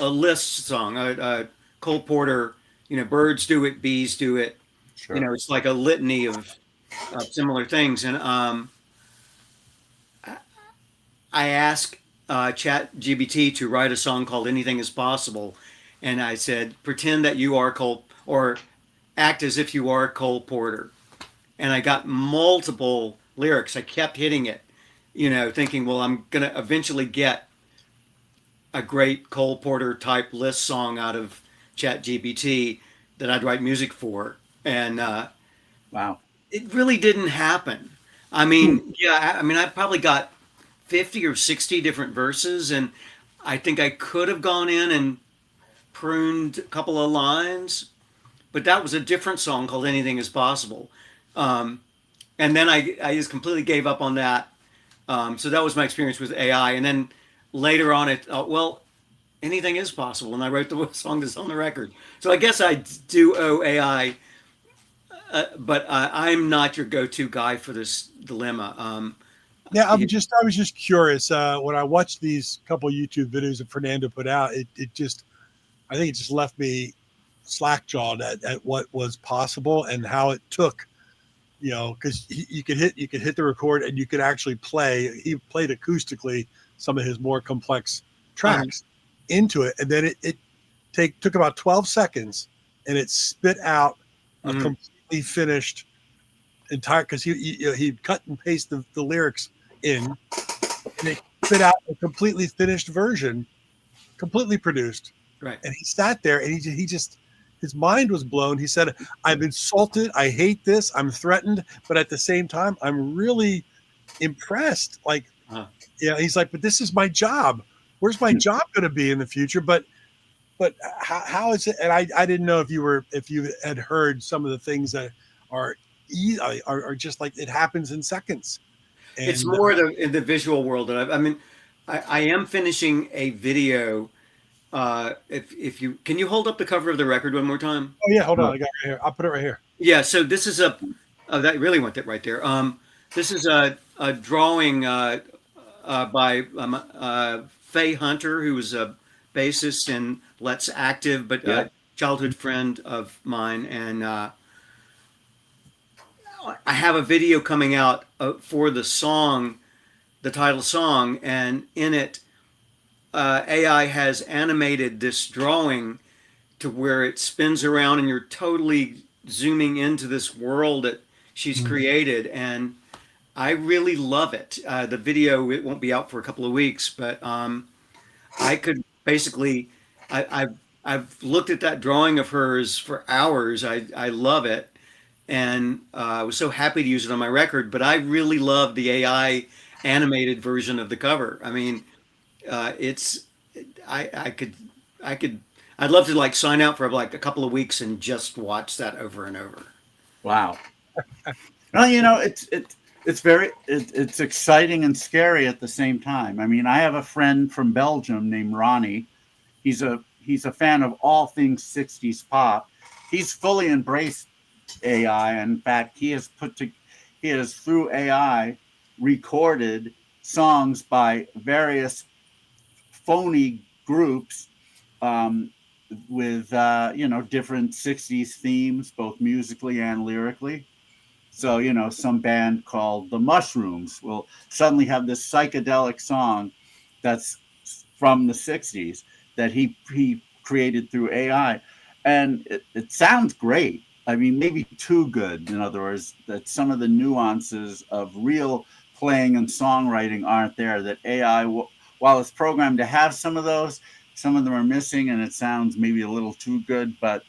list song. Cole Porter, birds do it, bees do it. Sure. It's like a litany of similar things. And I asked ChatGPT to write a song called "Anything Is Possible," and I said, pretend that you are Cole, or act as if you are Cole Porter. And I got multiple lyrics. I kept hitting it, thinking, well, I'm going to eventually get a great Cole Porter type list song out of ChatGPT that I'd write music for. And wow, it really didn't happen. I mean, I probably got 50 or 60 different verses, and I think I could have gone in and pruned a couple of lines, but that was a different song called "Anything Is Possible." And then I just completely gave up on that. So that was my experience with AI. And then later on, anything is possible. And I wrote the song that's on the record. So I guess I do owe AI, but I'm not your go-to guy for this dilemma. I was just curious. When I watched these couple YouTube videos that Fernando put out, I think it just left me slack-jawed at what was possible and how it took. Because you could hit the record and you could actually play. He played acoustically some of his more complex tracks into it, and then it took about 12 seconds, and it spit out a completely finished entire. Because he cut and paste the lyrics in, and it spit out a completely finished version, completely produced. Right. And he sat there, and he just. His mind was blown. He said, "I'm insulted. I hate this. I'm threatened. But at the same time, I'm really impressed." He's like, "But this is my job. Where's my job going to be in the future?" But how is it? And I didn't know if you had heard some of the things that are just like it happens in seconds. And, it's more in the visual world that I am finishing a video. If you can, you hold up the cover of the record one more time? Oh yeah, hold on. I got it right here. I'll put it right here. Yeah, so this is a that really went it right there. This is a drawing by Faye Hunter, who was a bassist in Let's Active, but Yeah. a childhood friend of mine, and I have a video coming out for the song, the title song, and in it, AI has animated this drawing to where it spins around and you're totally zooming into this world that she's created. And I really love it. The video, it won't be out for a couple of weeks, but I could basically, I've looked at that drawing of hers for hours. I love it. And I was so happy to use it on my record, but I really love the AI animated version of the cover. I mean, it's, I could, I'd love to like sign out for like a couple of weeks and just watch that over and over. Wow. Well, you know, it's very it's exciting and scary at the same time. I mean, I have a friend from Belgium named Ronnie. He's a fan of all things 60s pop. He's fully embraced AI. In fact, he has through AI recorded songs by various phony groups with different 60s themes, both musically and lyrically. So, you know, some band called The Mushrooms will suddenly have this psychedelic song that's from the 60s that he created through AI. And it sounds great. I mean, maybe too good. In other words, that some of the nuances of real playing and songwriting aren't there, that AI, while it's programmed to have some of those, some of them are missing and it sounds maybe a little too good. But,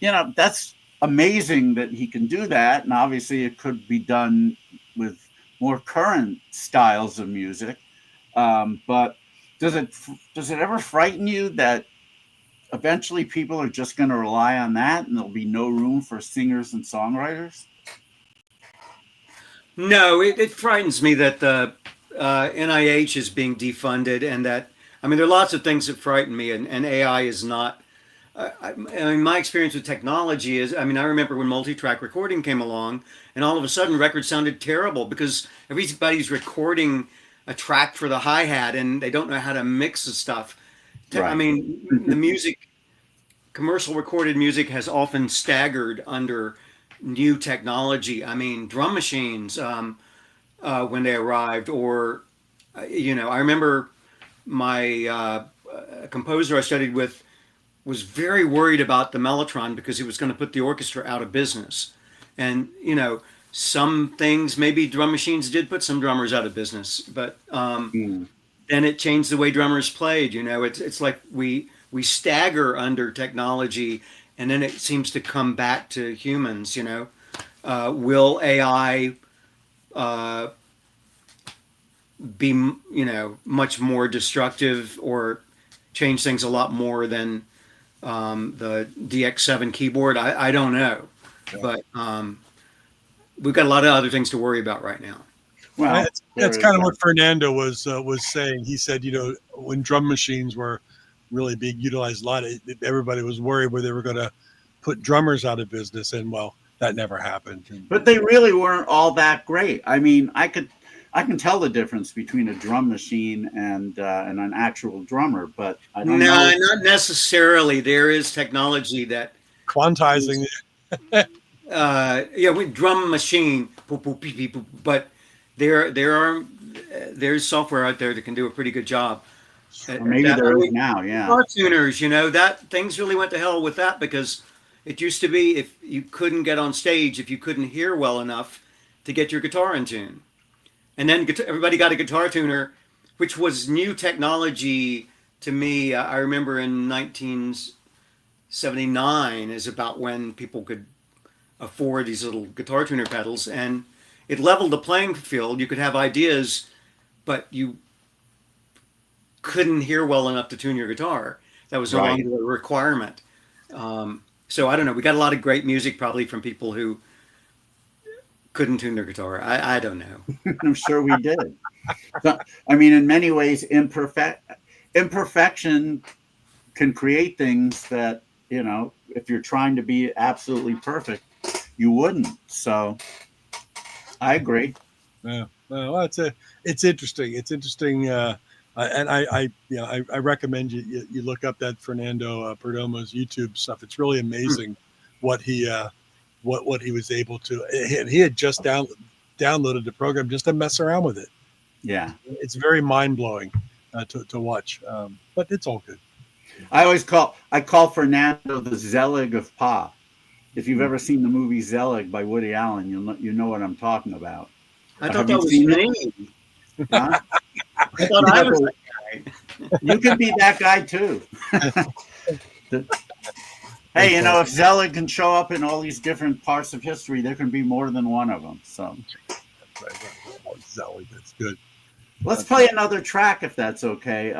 you know, that's amazing that he can do that. And obviously it could be done with more current styles of music. But does it ever frighten you that eventually people are just going to rely on that and there'll be no room for singers and songwriters? No, it frightens me that the NIH is being defunded, and that, I mean, there are lots of things that frighten me, and AI is not. I mean, my experience with technology is, I mean, I remember when multi-track recording came along, and all of a sudden records sounded terrible because everybody's recording a track for the hi-hat and they don't know how to mix the stuff. Right. I mean, the music, commercial recorded music has often staggered under new technology. I mean, drum machines, when they arrived, or, I remember my composer I studied with was very worried about the mellotron because he was going to put the orchestra out of business. And, some things, maybe drum machines did put some drummers out of business, but then it changed the way drummers played. It's like we stagger under technology, and then it seems to come back to humans. Will AI be much more destructive or change things a lot more than the DX7 keyboard? I don't know, but we've got a lot of other things to worry about right now. Well, that's kind of what Fernando was saying. He said, when drum machines were really being utilized a lot, everybody was worried where they were going to put drummers out of business, and well, that never happened. But they really weren't all that great. I mean, I can tell the difference between a drum machine and an actual drummer, but I don't know. No, not necessarily. There is technology that quantizing. With drum machine, but there's software out there that can do a pretty good job. Or maybe there is now, yeah. Guitar tuners, that things really went to hell with that, because it used to be if you couldn't get on stage, if you couldn't hear well enough to get your guitar in tune. And then everybody got a guitar tuner, which was new technology to me. I remember in 1979 is about when people could afford these little guitar tuner pedals, and it leveled the playing field. You could have ideas, but you couldn't hear well enough to tune your guitar. That was no longer a requirement. So I don't know. We got a lot of great music probably from people who couldn't tune their guitar. I don't know. I'm sure we did. So, I mean, in many ways, imperfection can create things that, if you're trying to be absolutely perfect, you wouldn't. So I agree. Yeah, well, it's interesting. It's interesting, and I recommend you look up that Fernando Perdomo's YouTube stuff. It's really amazing what he was able to. And he had just downloaded the program just to mess around with it. Yeah, it's very mind blowing to watch, but it's all good. I call Fernando the Zelig of pop. If you've ever seen the movie Zelig by Woody Allen, you know what I'm talking about. I thought that was me. Huh? I thought I was that guy. You can be that guy too. Hey, if Zelig can show up in all these different parts of history, there can be more than one of them. So, Zelig, that's good. Let's play another track if that's okay.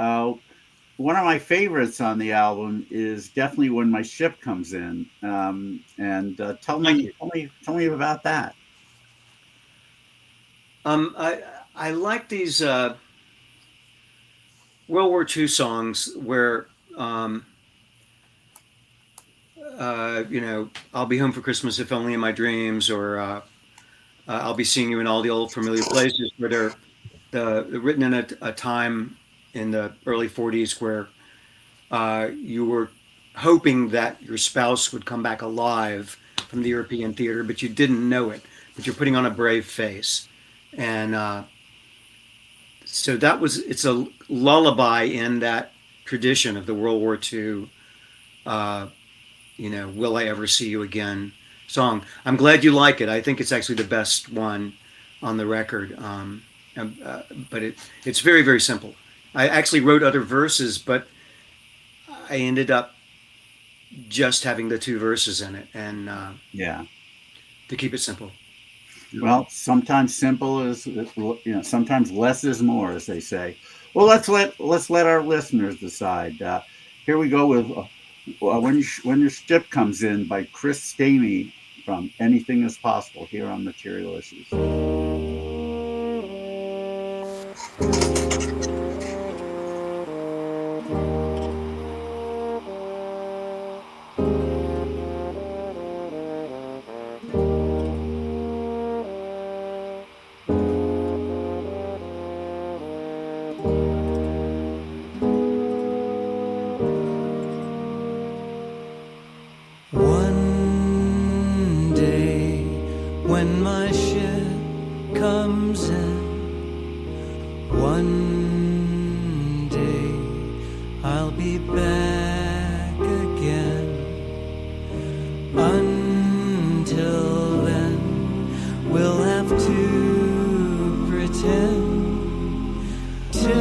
One of my favorites on the album is definitely When My Ship Comes In, and tell me about that. I like these World War II songs where I'll be home for Christmas if only in my dreams, or I'll be seeing you in all the old familiar places, where they're written in a time in the early 40s where you were hoping that your spouse would come back alive from the European theater, but you didn't know it, but you're putting on a brave face. And so it's a lullaby in that tradition of the World War II, will I ever see you again song. I'm glad you like it. I think it's actually the best one on the record. But it's very, very simple. I actually wrote other verses, but I ended up just having the 2 verses in it, and to keep it simple. Well, sometimes simple is, sometimes less is more, as they say. Well, let's let our listeners decide. Here we go with When Your Ship Comes In by Chris Stamey from Anything Is Possible here on Material Issues.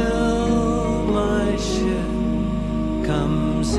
Till my ship comes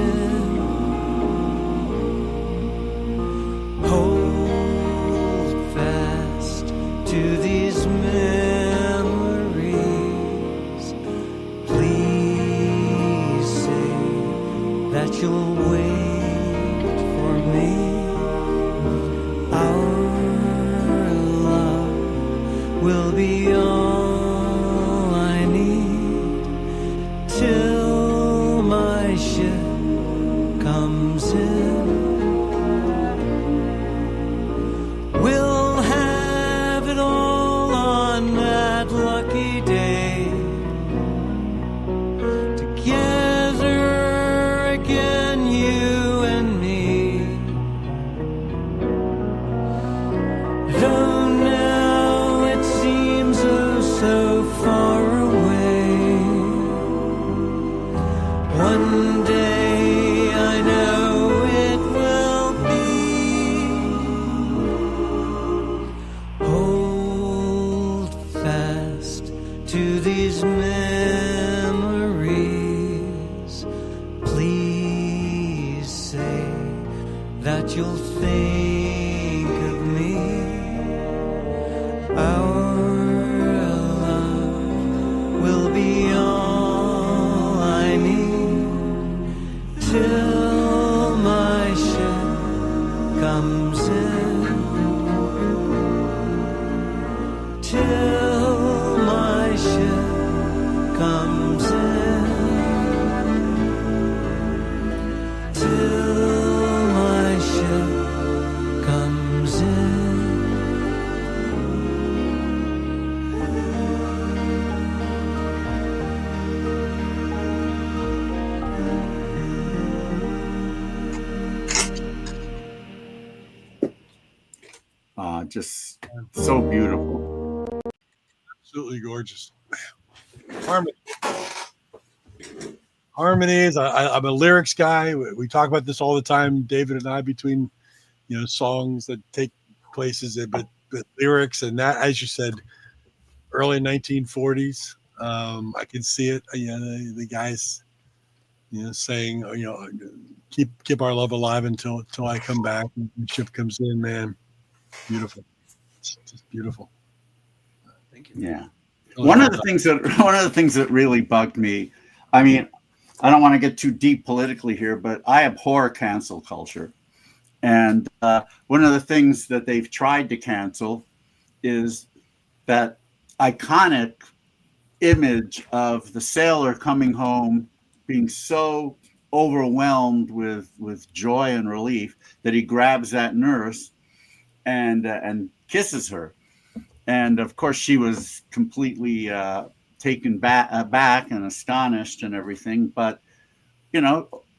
in. just so beautiful. Absolutely gorgeous. Harmony. Harmonies. I'm a lyrics guy. We talk about this all the time, David and I, between songs that take places, but lyrics and that, as you said, early 1940s. I can see it. The guys, saying, keep our love alive until I come back. And the ship comes in, man. Beautiful. It's just beautiful. Thank you. Yeah. One of the things that really bugged me, I mean, I don't want to get too deep politically here, but I abhor cancel culture. And one of the things that they've tried to cancel is that iconic image of the sailor coming home being so overwhelmed with joy and relief that he grabs that nurse and kisses her. And of course, she was completely taken back and astonished and everything. But,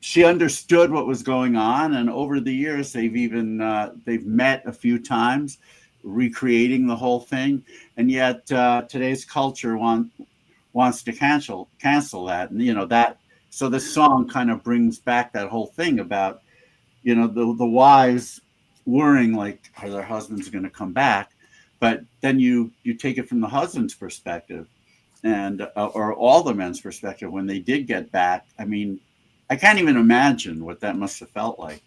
she understood what was going on. And over the years, they've met a few times, recreating the whole thing. And yet today's culture wants to cancel that. And, so this song kind of brings back that whole thing about, the wives worrying like, are their husbands going to come back? But then you take it from the husband's perspective, and or all the men's perspective when they did get back. I mean, I can't even imagine what that must have felt like.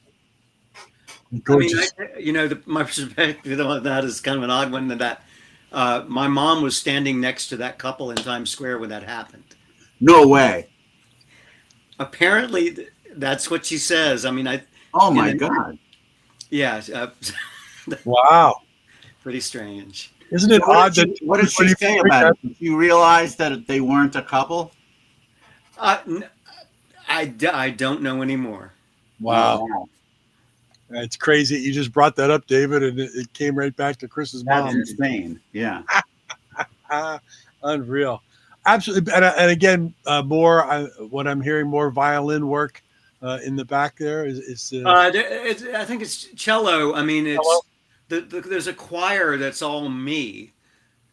Gorgeous. I mean, my perspective on that is kind of an odd one. That my mom was standing next to that couple in Times Square when that happened. No way. Apparently, that's what she says. I mean, Oh my God. Yeah. Wow. Pretty strange. Isn't it odd that what did she say about it? Did you realize that they weren't a couple? I don't know anymore. Wow. It's crazy. You just brought that up, David, and it came right back to Chris's mom. That's insane. Yeah. Unreal. Absolutely. And again, what I'm hearing, more violin work in the back there is I think it's cello. I mean, it's there's a choir that's all me.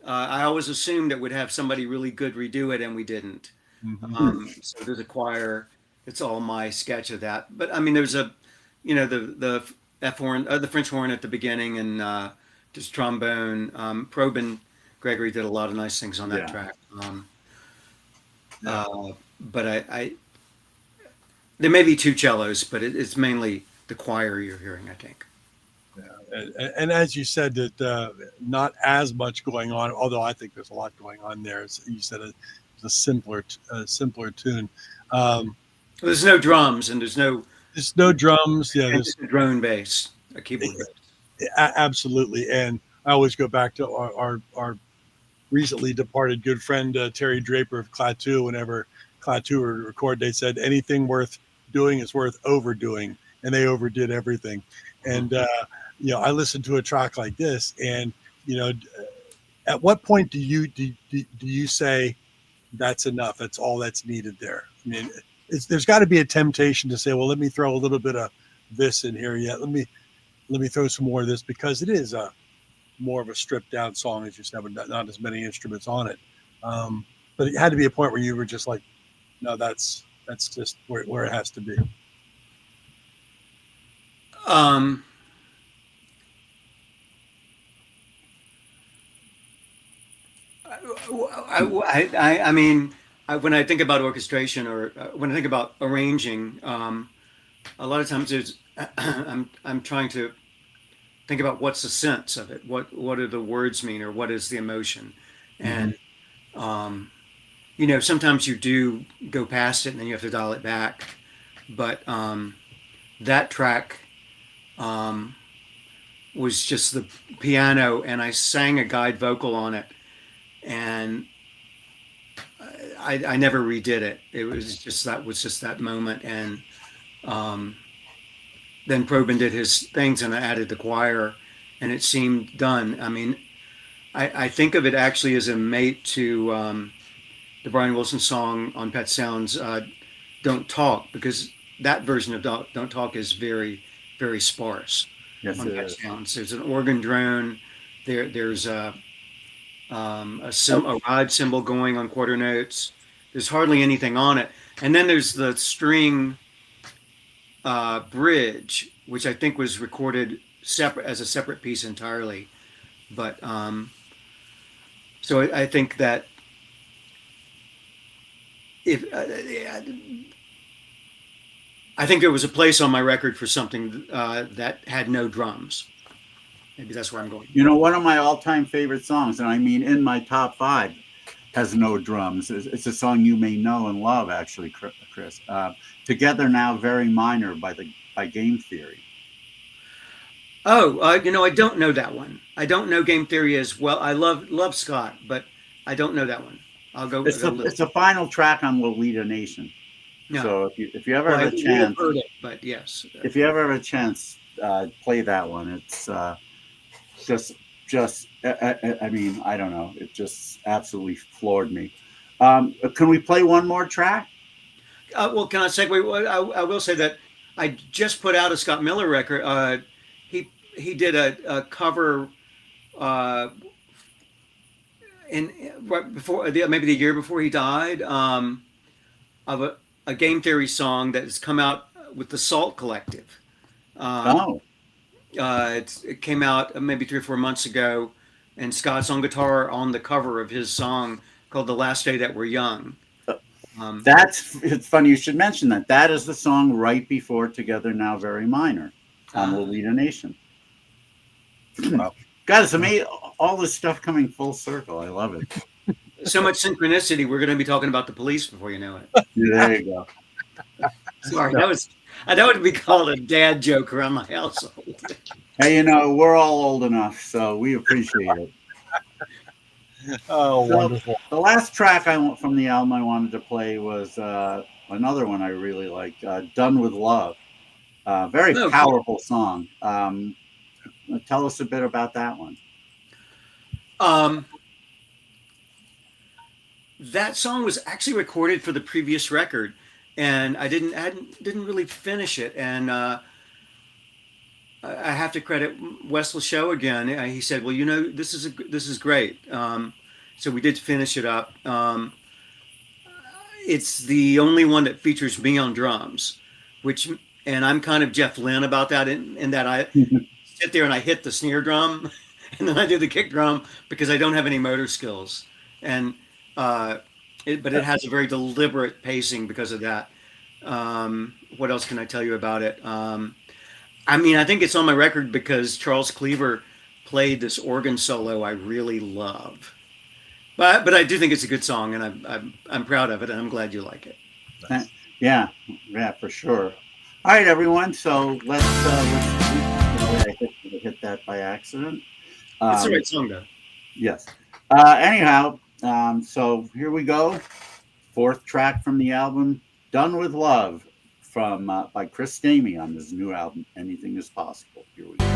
I always assumed it would have somebody really good redo it, and we didn't. Mm-hmm. So there's a choir. It's all my sketch of that. But I mean, there's the F horn, the French horn at the beginning, and just trombone. Probin Gregory did a lot of nice things on that track. But I there may be two cellos, but it's mainly the choir you're hearing, I think. Yeah. And as you said, that not as much going on, although I think there's a lot going on there. As you said, it's a simpler tune. There's no drums, and there's no drums. Yeah, there's a drone bass, a keyboard bass. Absolutely. And I always go back to our recently departed good friend Terry Draper of Klaatu. Whenever Klaatu would record, they said anything worth doing is worth overdoing, and they overdid everything. And I listened to a track like this, and at what point do you say that's enough? That's all that's needed there. I mean, there's got to be a temptation to say, well, let me throw a little bit of this in here yet. Let me throw some more of this, because it is more of a stripped down song, as you said, but not as many instruments on it. But it had to be a point where you were just like, no, that's just where it has to be. I mean, when I think about orchestration, or when I think about arranging, a lot of times I'm trying to think about what's the sense of it, what do the words mean, or what is the emotion, and sometimes you do go past it and then you have to dial it back, but that track was just the piano, and I sang a guide vocal on it, and I never redid it. It was just that moment, and then Probin did his things, and I added the choir, and it seemed done. I mean, I think of it actually as a mate to the Brian Wilson song on Pet Sounds, "Don't Talk," because that version of "Don't Talk" is very, very sparse. Yes, on it Pet is. Sounds. There's an organ drone, There's a ride cymbal going on quarter notes. There's hardly anything on it, and then there's the string bridge, which I think was recorded separate as a separate piece entirely. But so I think that if I think there was a place on my record for something that had no drums. Maybe that's where I'm going. You know, one of my all-time favorite songs, and I mean in my top 5, has no drums. It's a song you may know and love, actually, Chris. "Together Now, Very Minor" by Game Theory. Oh, I don't know that one. I don't know Game Theory as well. I love Scott, but I don't know that one. I'll go. It's a final track on Lolita Nation. No. So if you ever have a chance, I've heard it, but yes. if you ever have a chance, play that one. It's just I mean, I don't know. It just absolutely floored me. Can we play one more track? Well, can I segue? I will say that I just put out a Scott Miller record. He did a cover right before, maybe the year before he died, of a Game Theory song that has come out with the Salt Collective. It came out maybe 3 or 4 months ago, and Scott's on guitar on the cover of his song called "The Last Day That We're Young." It's funny you should mention that. That is the song right before "Together Now, Very Minor" on Lolita Nation. Wow. God, it's amazing. All this stuff coming full circle. I love it. So much synchronicity. We're going to be talking about the Police before you know it. Yeah, there you go. Sorry, that would be called a dad joke around my household. Hey, we're all old enough, so we appreciate it. Oh, wonderful. The last track from the album I wanted to play was another one I really like, "Done With Love." Very powerful song. Tell us a bit about that one. That song was actually recorded for the previous record, and I didn't really finish it. And I have to credit Wes Show again. He said, "Well, this is great." So we did finish it up. It's the only one that features me on drums, and I'm kind of Jeff Lynne about that in that I sit there and I hit the snare drum and then I do the kick drum because I don't have any motor skills. And but it has a very deliberate pacing because of that. What else can I tell you about it? I mean, I think it's on my record because Charles Cleaver played this organ solo I really love. But I do think it's a good song, and I'm proud of it, and I'm glad you like it. Yeah, for sure. All right, everyone. So let's hit that by accident. It's the right song, though. Yes. Anyhow, so here we go. 4th track from the album, "Done With Love," by Chris Stamey on his new album, "Anything Is Possible." Here we go.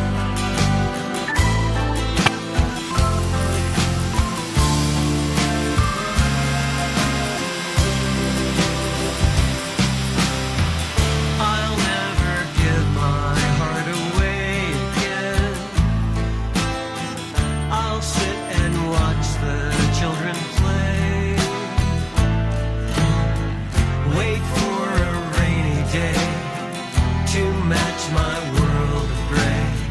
Match my world of gray.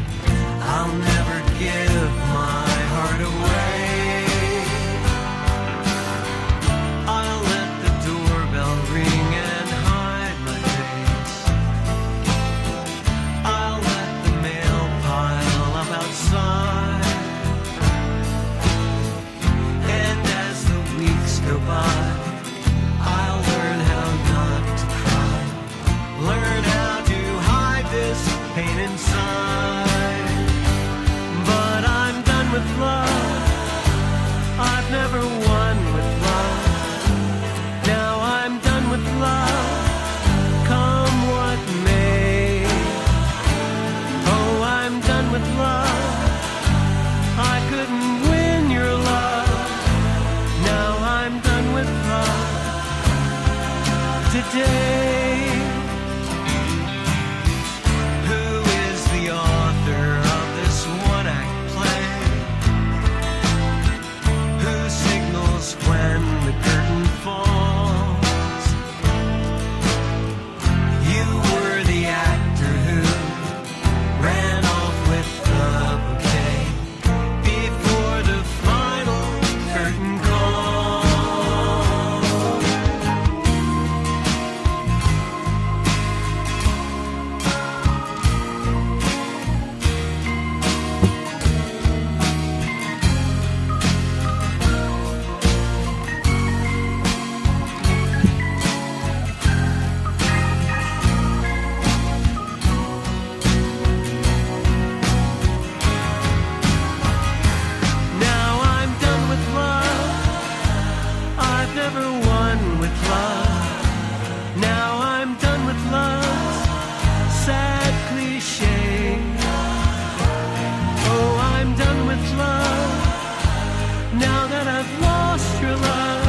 I've lost your love,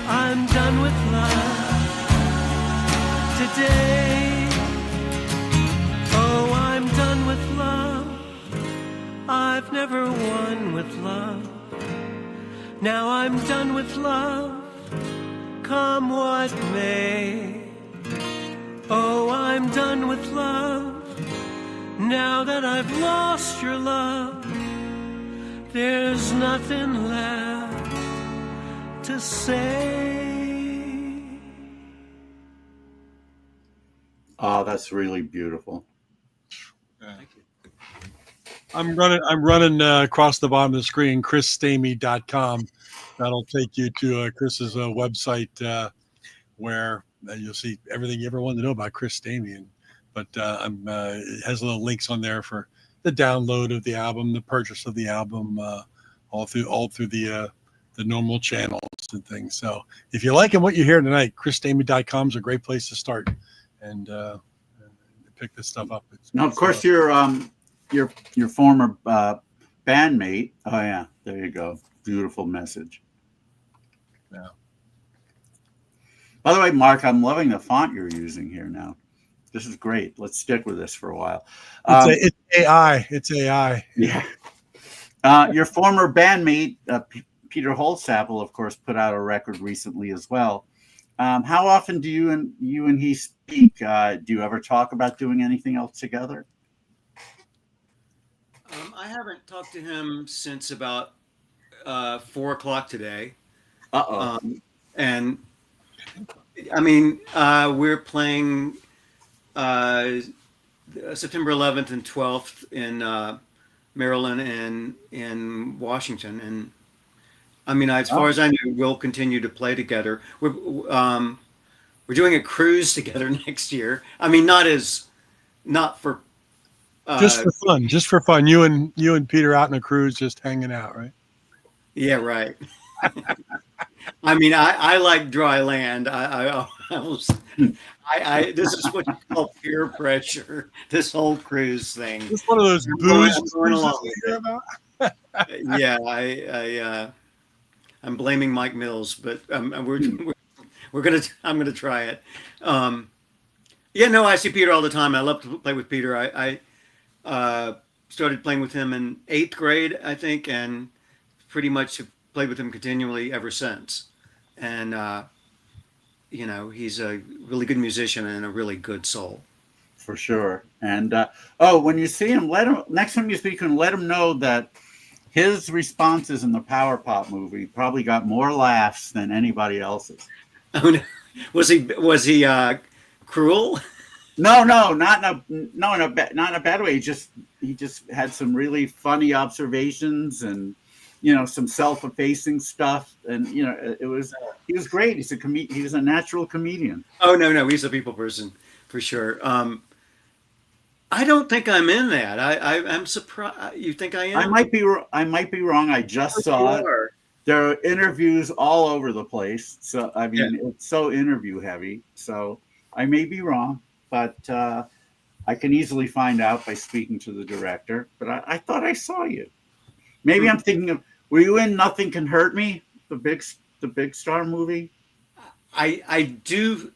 I'm done with love today. Oh, I'm done with love, I've never won with love. Now I'm done with love, come what may. Oh, I'm done with love, now that I've lost your love. There's nothing left to say. Oh, that's really beautiful. Thank you. I'm running across the bottom of the screen, chrisstamey.com. That'll take you to Chris's website where you'll see everything you ever wanted to know about Chris Stamey. But it has little links on there for the download of the album, the purchase of the album, all through the normal channels and things. So if you like what you hear tonight, chrisstamey.com is a great place to start and pick this stuff up. Now, of course, your former bandmate. Oh yeah, there you go. Beautiful message. Yeah. By the way, Mark, I'm loving the font you're using here now. This is great. Let's stick with this for a while. It's AI. It's AI. Yeah. Your former bandmate, Peter Holtzapfel, of course, put out a record recently as well. How often do you and he speak? Do you ever talk about doing anything else together? I haven't talked to him since about 4 o'clock today. Uh-oh. And I mean, we're playing September 11th and 12th in Maryland and in Washington. And I mean, as far as I know, we'll continue to play together. We're doing a cruise together next year. I mean, not for just for fun. You and Peter out on a cruise, just hanging out, right? Yeah, right. I mean, I like dry land. This is what you call peer pressure. This whole cruise thing. It's one of those booze along you hear about. Yeah, I'm blaming Mike Mills, but I'm gonna try it. Yeah, no, I see Peter all the time. I love to play with Peter. I started playing with him in 8th grade, I think, and pretty much have played with him continually ever since. And he's a really good musician and a really good soul. For sure. And when you see him, next time you speak to him, let him know that his responses in the Power Pop movie probably got more laughs than anybody else's. Oh, no. Was he cruel? No, not in a bad way. He just had some really funny observations and some self-effacing stuff, and he was great. He was a natural comedian. Oh no, he's a people person for sure. I don't think I'm in that. I'm surprised. You think I am? I might be wrong. I just saw it. There are interviews all over the place. So I mean, It's so interview heavy. So I may be wrong, but I can easily find out by speaking to the director. But I thought I saw you. Maybe I'm thinking of. Were you in Nothing Can Hurt Me, the big star movie? I do.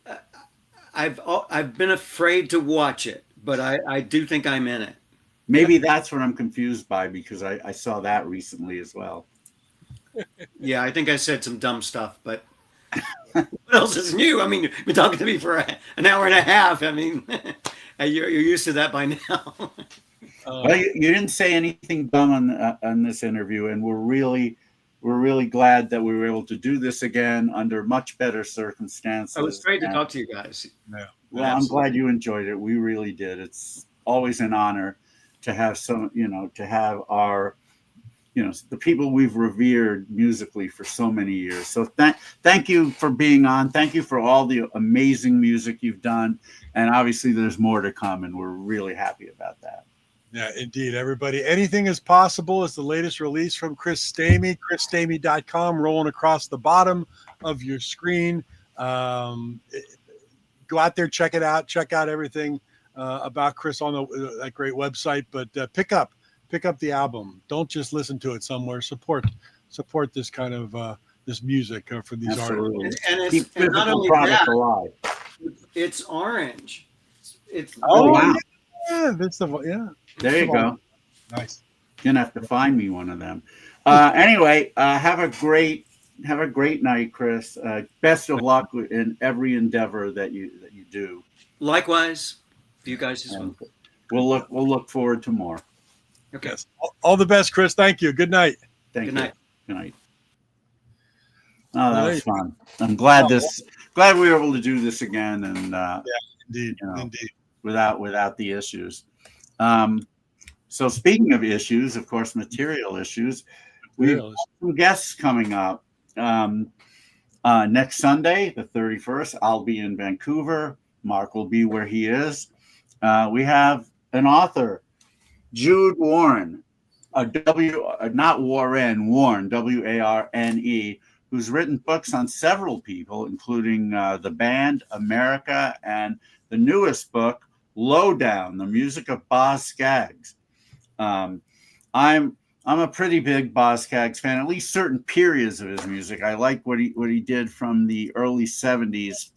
I've been afraid to watch it, but I do think I'm in it. Maybe that's what I'm confused by, because I saw that recently as well. Yeah, I think I said some dumb stuff, but what else is new? I mean, you've been talking to me for an hour and a half. I mean, you're used to that by now. Well, you didn't say anything dumb on this interview, and we're really glad that we were able to do this again under much better circumstances. It was great to talk to you guys. Yeah. Well, I'm glad you enjoyed it. We really did. It's always an honor to have to have our, the people we've revered musically for so many years. So thank you for being on. Thank you for all the amazing music you've done. And obviously there's more to come, and we're really happy about that. Yeah, indeed, everybody. Anything is possible is the latest release from Chris Stamey, chrisstamey.com, rolling across the bottom of your screen. Go out there, check it out. Check out everything about Chris on that great website. But pick up the album. Don't just listen to it somewhere. Support support this kind of this music for these Absolutely. artists. And Keep it's and not physical only product that, alive. it's orange. It's Oh, wow. yeah, that's the yeah. There you go. Nice. You're gonna have to find me one of them. Anyway, have a great night, Chris. Best of luck in every endeavor that you do. likewise for you guys as well. And we'll look forward to more. Okay. Yes. All the best, Chris. Thank you. Good night. Thank Good you. night. Good night. Oh, that was fun. I'm glad we were able to do this again, and Indeed. you know, Indeed. without the issues. So speaking of issues, of course, material issues, we have some guests coming up. Next Sunday, the 31st, I'll be in Vancouver. Mark will be where he is. We have an author, Jude Warren, not Warren, Warren, Warne, who's written books on several people, including the band America and the newest book, Lowdown, the music of Boz Scaggs. I'm a pretty big Boz Scaggs fan, at least certain periods of his music. I like what he did from the early 70s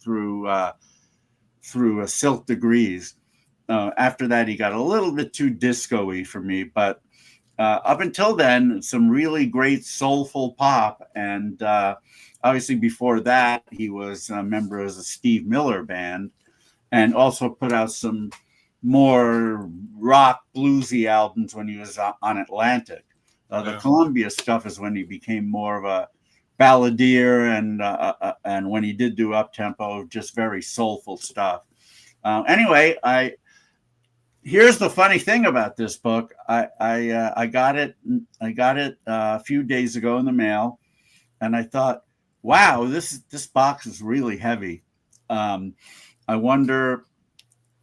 through Silk Degrees. After that, he got a little bit too disco-y for me, but up until then, some really great soulful pop. And obviously before that, he was a member of the Steve Miller Band and also put out some more rock bluesy albums when he was on Atlantic. The Columbia stuff is when he became more of a balladeer, and when he did do up-tempo, just very soulful stuff. Anyway, here's the funny thing about this book. I got it a few days ago in the mail, and I thought, wow, this box is really heavy. I wonder,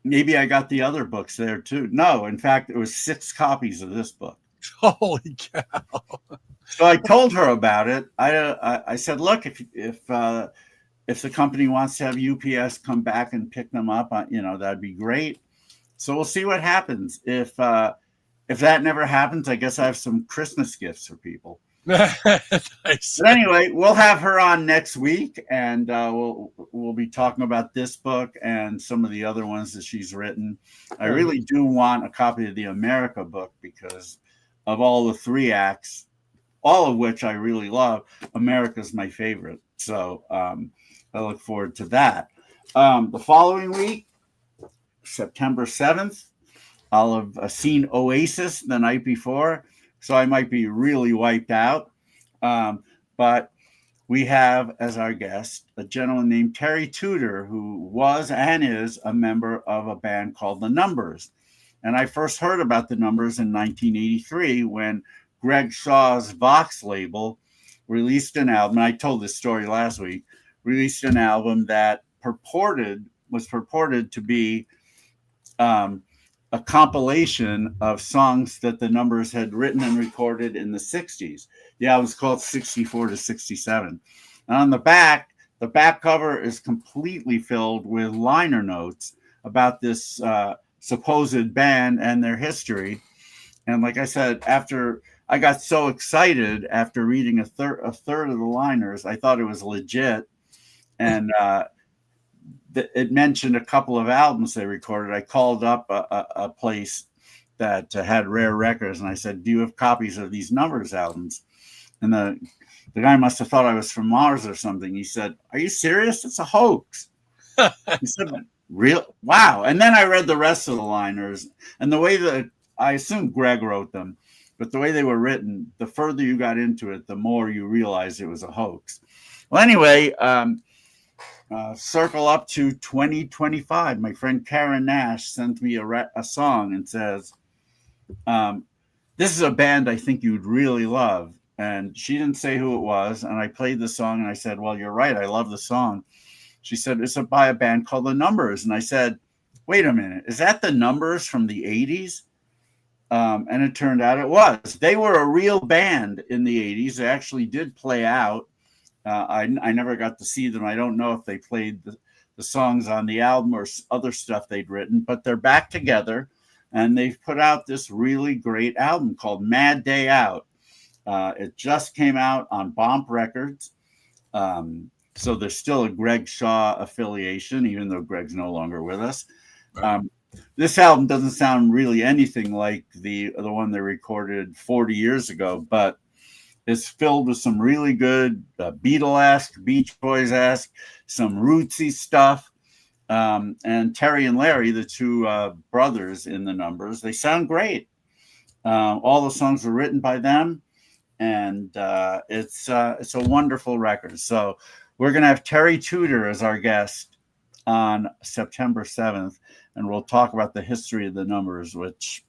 maybe I got the other books there too. No, in fact, it was 6 copies of this book. Holy cow! So I told her about it. I said, look, if the company wants to have UPS come back and pick them up, that'd be great. So we'll see what happens. If that never happens, I guess I have some Christmas gifts for people. Nice. But anyway, we'll have her on next week, and we'll be talking about this book and some of the other ones that she's written. I really do want a copy of the America book because of all the 3 acts, all of which I really love. America's my favorite. So I look forward to that. The following week, September 7th, I'll have seen Oasis the night before, so I might be really wiped out. But we have as our guest a gentleman named Terry Tudor, who was and is a member of a band called The Numbers. And I first heard about The Numbers in 1983 when Greg Shaw's Vox label released an album. I told this story last week. Released an album that was purported to be a compilation of songs that The Numbers had written and recorded in the 60s. The album's called 64 to 67. And on the back cover is completely filled with liner notes about this supposed band and their history. And like I said, after I got so excited after reading a third of the liners, I thought it was legit. And it mentioned a couple of albums they recorded. I called up a place that had Rare Records, and I said, do you have copies of these Numbers albums? And the guy must have thought I was from Mars or something. He said, are you serious? It's a hoax. He said, real? Wow. And then I read the rest of the liners, and the way that I assume Greg wrote them, but the way they were written, the further you got into it, the more you realized it was a hoax. Well, anyway, circle up to 2025. My friend Karen Nash sent me a song and says, this is a band I think you'd really love. And she didn't say who it was. And I played the song and I said, well, you're right. I love the song. She said, it's by a band called The Numbers. And I said, wait a minute, is that The Numbers from the 80s? And it turned out it was. They were a real band in the 80s. They actually did play out. I never got to see them. I don't know if they played the songs on the album or other stuff they'd written, but they're back together, and they've put out this really great album called Mad Day Out. It just came out on Bomp Records. So there's still a Greg Shaw affiliation, even though Greg's no longer with us. This album doesn't sound really anything like the one they recorded 40 years ago, but it's filled with some really good Beatle-esque, Beach Boys-esque, some rootsy stuff. And Terry and Larry, the two brothers in the numbers, they sound great. All the songs were written by them, and it's a wonderful record. So we're going to have Terry Tudor as our guest on September 7th, and we'll talk about the history of the numbers, which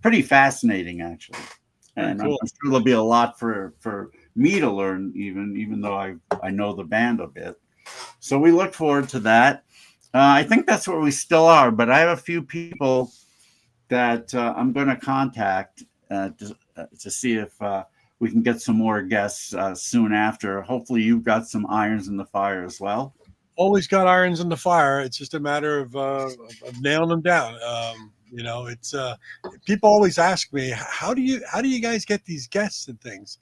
pretty fascinating, actually. And cool. I'm sure there'll be a lot for me to learn, even though I know the band a bit. So we look forward to that. I think that's where we still are, but I have a few people that I'm going to contact to see if we can get some more guests soon after. Hopefully you've got some irons in the fire as well. Always got irons in the fire. It's just a matter of nailing them down. It's people always ask me, how do you guys get these guests and things?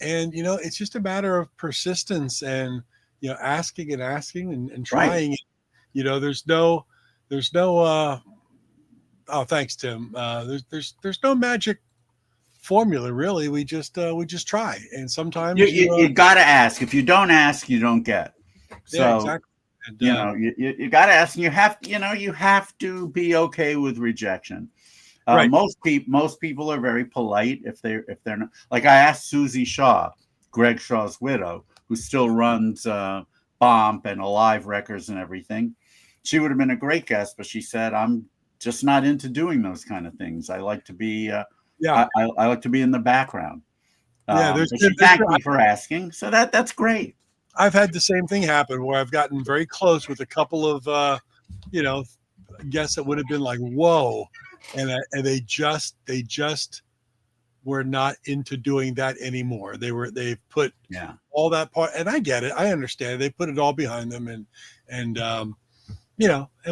And, it's just a matter of persistence and, asking and trying. Right. There's no thanks, Tim. There's no magic formula, really. We just try. And sometimes you got to ask. If you don't ask, you don't get. So, yeah, exactly. And, you got to ask, and you have to be okay with rejection. Right. Most people are very polite if they're not. Like I asked Susie Shaw, Greg Shaw's widow, who still runs Bomp and Alive Records and everything. She would have been a great guest, but she said, "I'm just not into doing those kind of things. I like to be, I like to be in the background." She thanked me for asking, so that's great. I've had the same thing happen where I've gotten very close with a couple of, guests that would have been like, whoa. And they just were not into doing that anymore. They've put all that part, and I get it. I understand. They put it all behind them and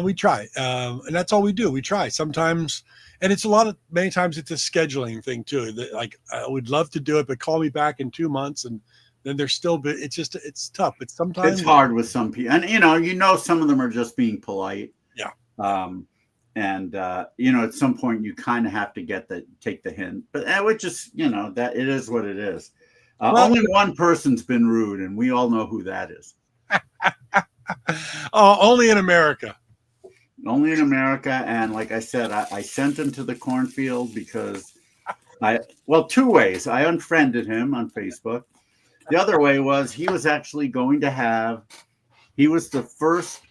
we try. And that's all we do. We try sometimes. And it's many times it's a scheduling thing too. Like I would love to do it, but call me back in 2 months and then they're still, it's tough. But sometimes it's hard with some people, and some of them are just being polite. Yeah. At some point you kind of have to take the hint, but which is, that it is what it is. Only one person's been rude, and we all know who that is. Only in America. Only in America. And like I said, I sent him to the cornfield because two ways. I unfriended him on Facebook. The other way was he was actually going to he was the first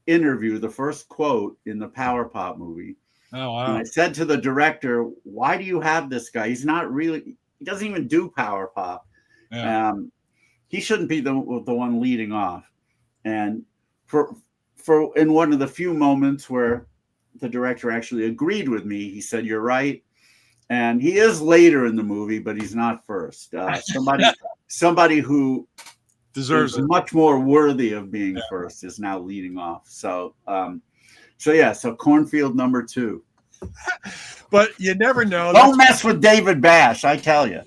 interview, the first quote in the Power Pop movie. Oh, wow. And I said to the director, why do you have this guy? He doesn't even do Power Pop. Yeah. He shouldn't be the one leading off. And for in one of the few moments where the director actually agreed with me, he said, you're right. And he is later in the movie, but he's not first. Somebody who deserves it. Much more worthy of being first is now leading off. So cornfield number 2. But you never know. Don't mess with David Bash, I tell you.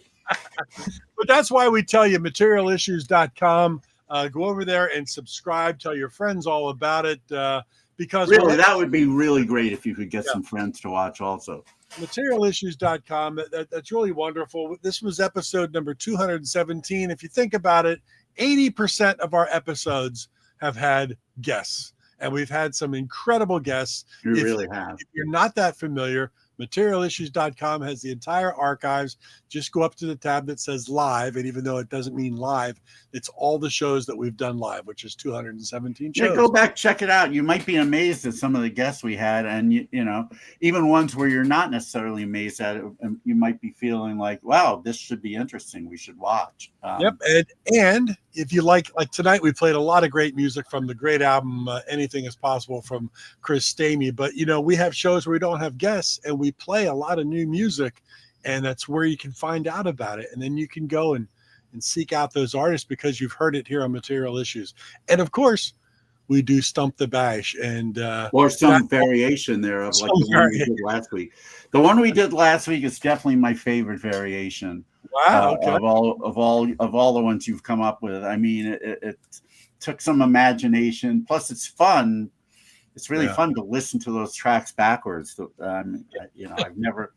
But that's why we tell you materialissues.com. Go over there and subscribe. Tell your friends all about it. Because really, that would be really great if you could get some friends to watch also. Materialissues.com. That's really wonderful. This was episode number 217. If you think about it, 80% of our episodes have had guests, and we've had some incredible guests. You really have. If you're not that familiar, materialissues.com has the entire archives. Just go up to the tab that says live, and even though it doesn't mean live, it's all the shows that we've done live, which is 217 shows. Yeah, go back, check it out. You might be amazed at some of the guests we had, and even ones where you're not necessarily amazed at it, and you might be feeling like, wow, this should be interesting, we should watch. Yep. And if you like tonight, we played a lot of great music from the great album Anything Is Possible from Chris Stamey. But we have shows where we don't have guests, and we play a lot of new music, and that's where you can find out about it. And then you can go and seek out those artists because you've heard it here on Material Issues. And of course, we do Stump the Bash or some variation there of like the one we did last week. The one we did last week is definitely my favorite variation. Wow. Okay. of all the ones you've come up with. I mean, it took some imagination. Plus, it's fun. It's really fun to listen to those tracks backwards. I've never.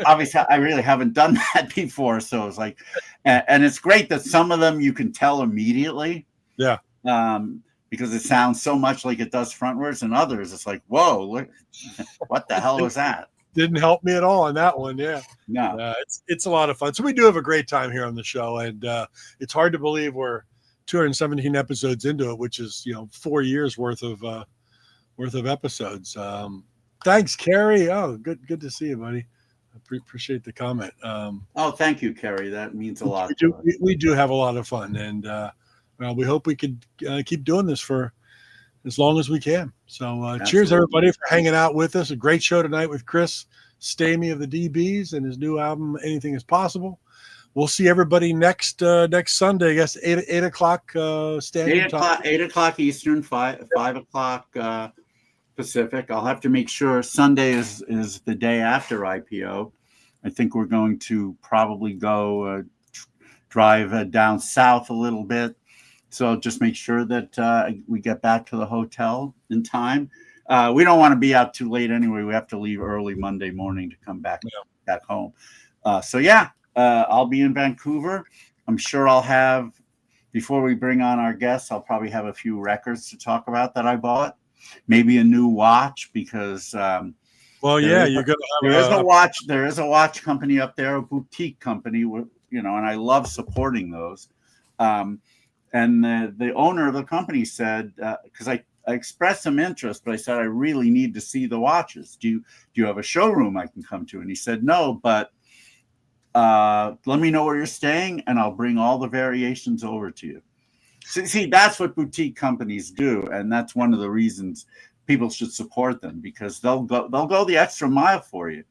Obviously, I really haven't done that before, so it's like, and it's great that some of them you can tell immediately. Yeah. Because it sounds so much like it does frontwards, and others it's like, whoa, look, what the hell was that? Didn't help me at all on that one. Yeah. No. It's a lot of fun. So we do have a great time here on the show, and it's hard to believe we're 217 episodes into it, which is 4 years worth of episodes. Thanks, Carrie. Oh, good to see you, buddy. I appreciate the comment. Thank you, Carrie. That means a lot. We do have a lot of fun, and we hope we could keep doing this for as long as we can. So cheers, everybody, for hanging out with us. A great show tonight with Chris Stamey of the DBs and his new album, Anything Is Possible. We'll see everybody next Sunday, I guess, 8 o'clock standard time. 8 o'clock Eastern, 5 o'clock Pacific. I'll have to make sure Sunday is the day after IPO. I think we're going to probably go drive down south a little bit. So just make sure that we get back to the hotel in time. We don't want to be out too late anyway. We have to leave early Monday morning to come back home. I'll be in Vancouver. I'm sure I'll have, before we bring on our guests, I'll probably have a few records to talk about that I bought. Maybe a new watch because you're gonna have there is a watch company up there, a boutique company, and I love supporting those. And the owner of the company said, because I expressed some interest, but I said I really need to see the watches. Do you have a showroom I can come to? And he said no, but let me know where you're staying, and I'll bring all the variations over to you. See, that's what boutique companies do, and that's one of the reasons people should support them, because they'll go the extra mile for you.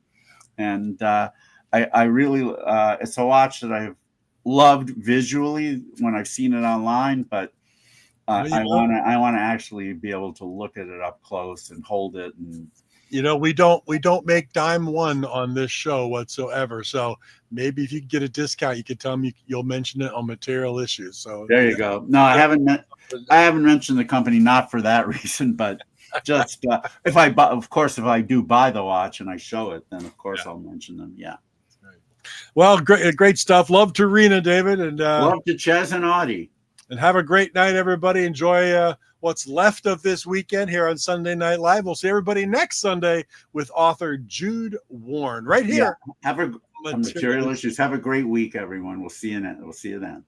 And I really, it's a watch that I've loved visually when I've seen it online, but I want to actually be able to look at it up close and hold it. And we don't make dime one on this show whatsoever. So maybe if you get a discount, you could tell me you'll mention it on Material Issues. So there you go. No, I haven't mentioned the company, not for that reason, but just if I do buy the watch and I show it, then of course I'll mention them. Yeah. Well, great stuff. Love to Rena, David, and love to Ches and Audie. And have a great night, everybody. Enjoy what's left of this weekend here on Sunday Night Live. We'll see everybody next Sunday with author Jude Warren right here. Yeah. Have a Material Issues. Have a great week, everyone. We'll see you then.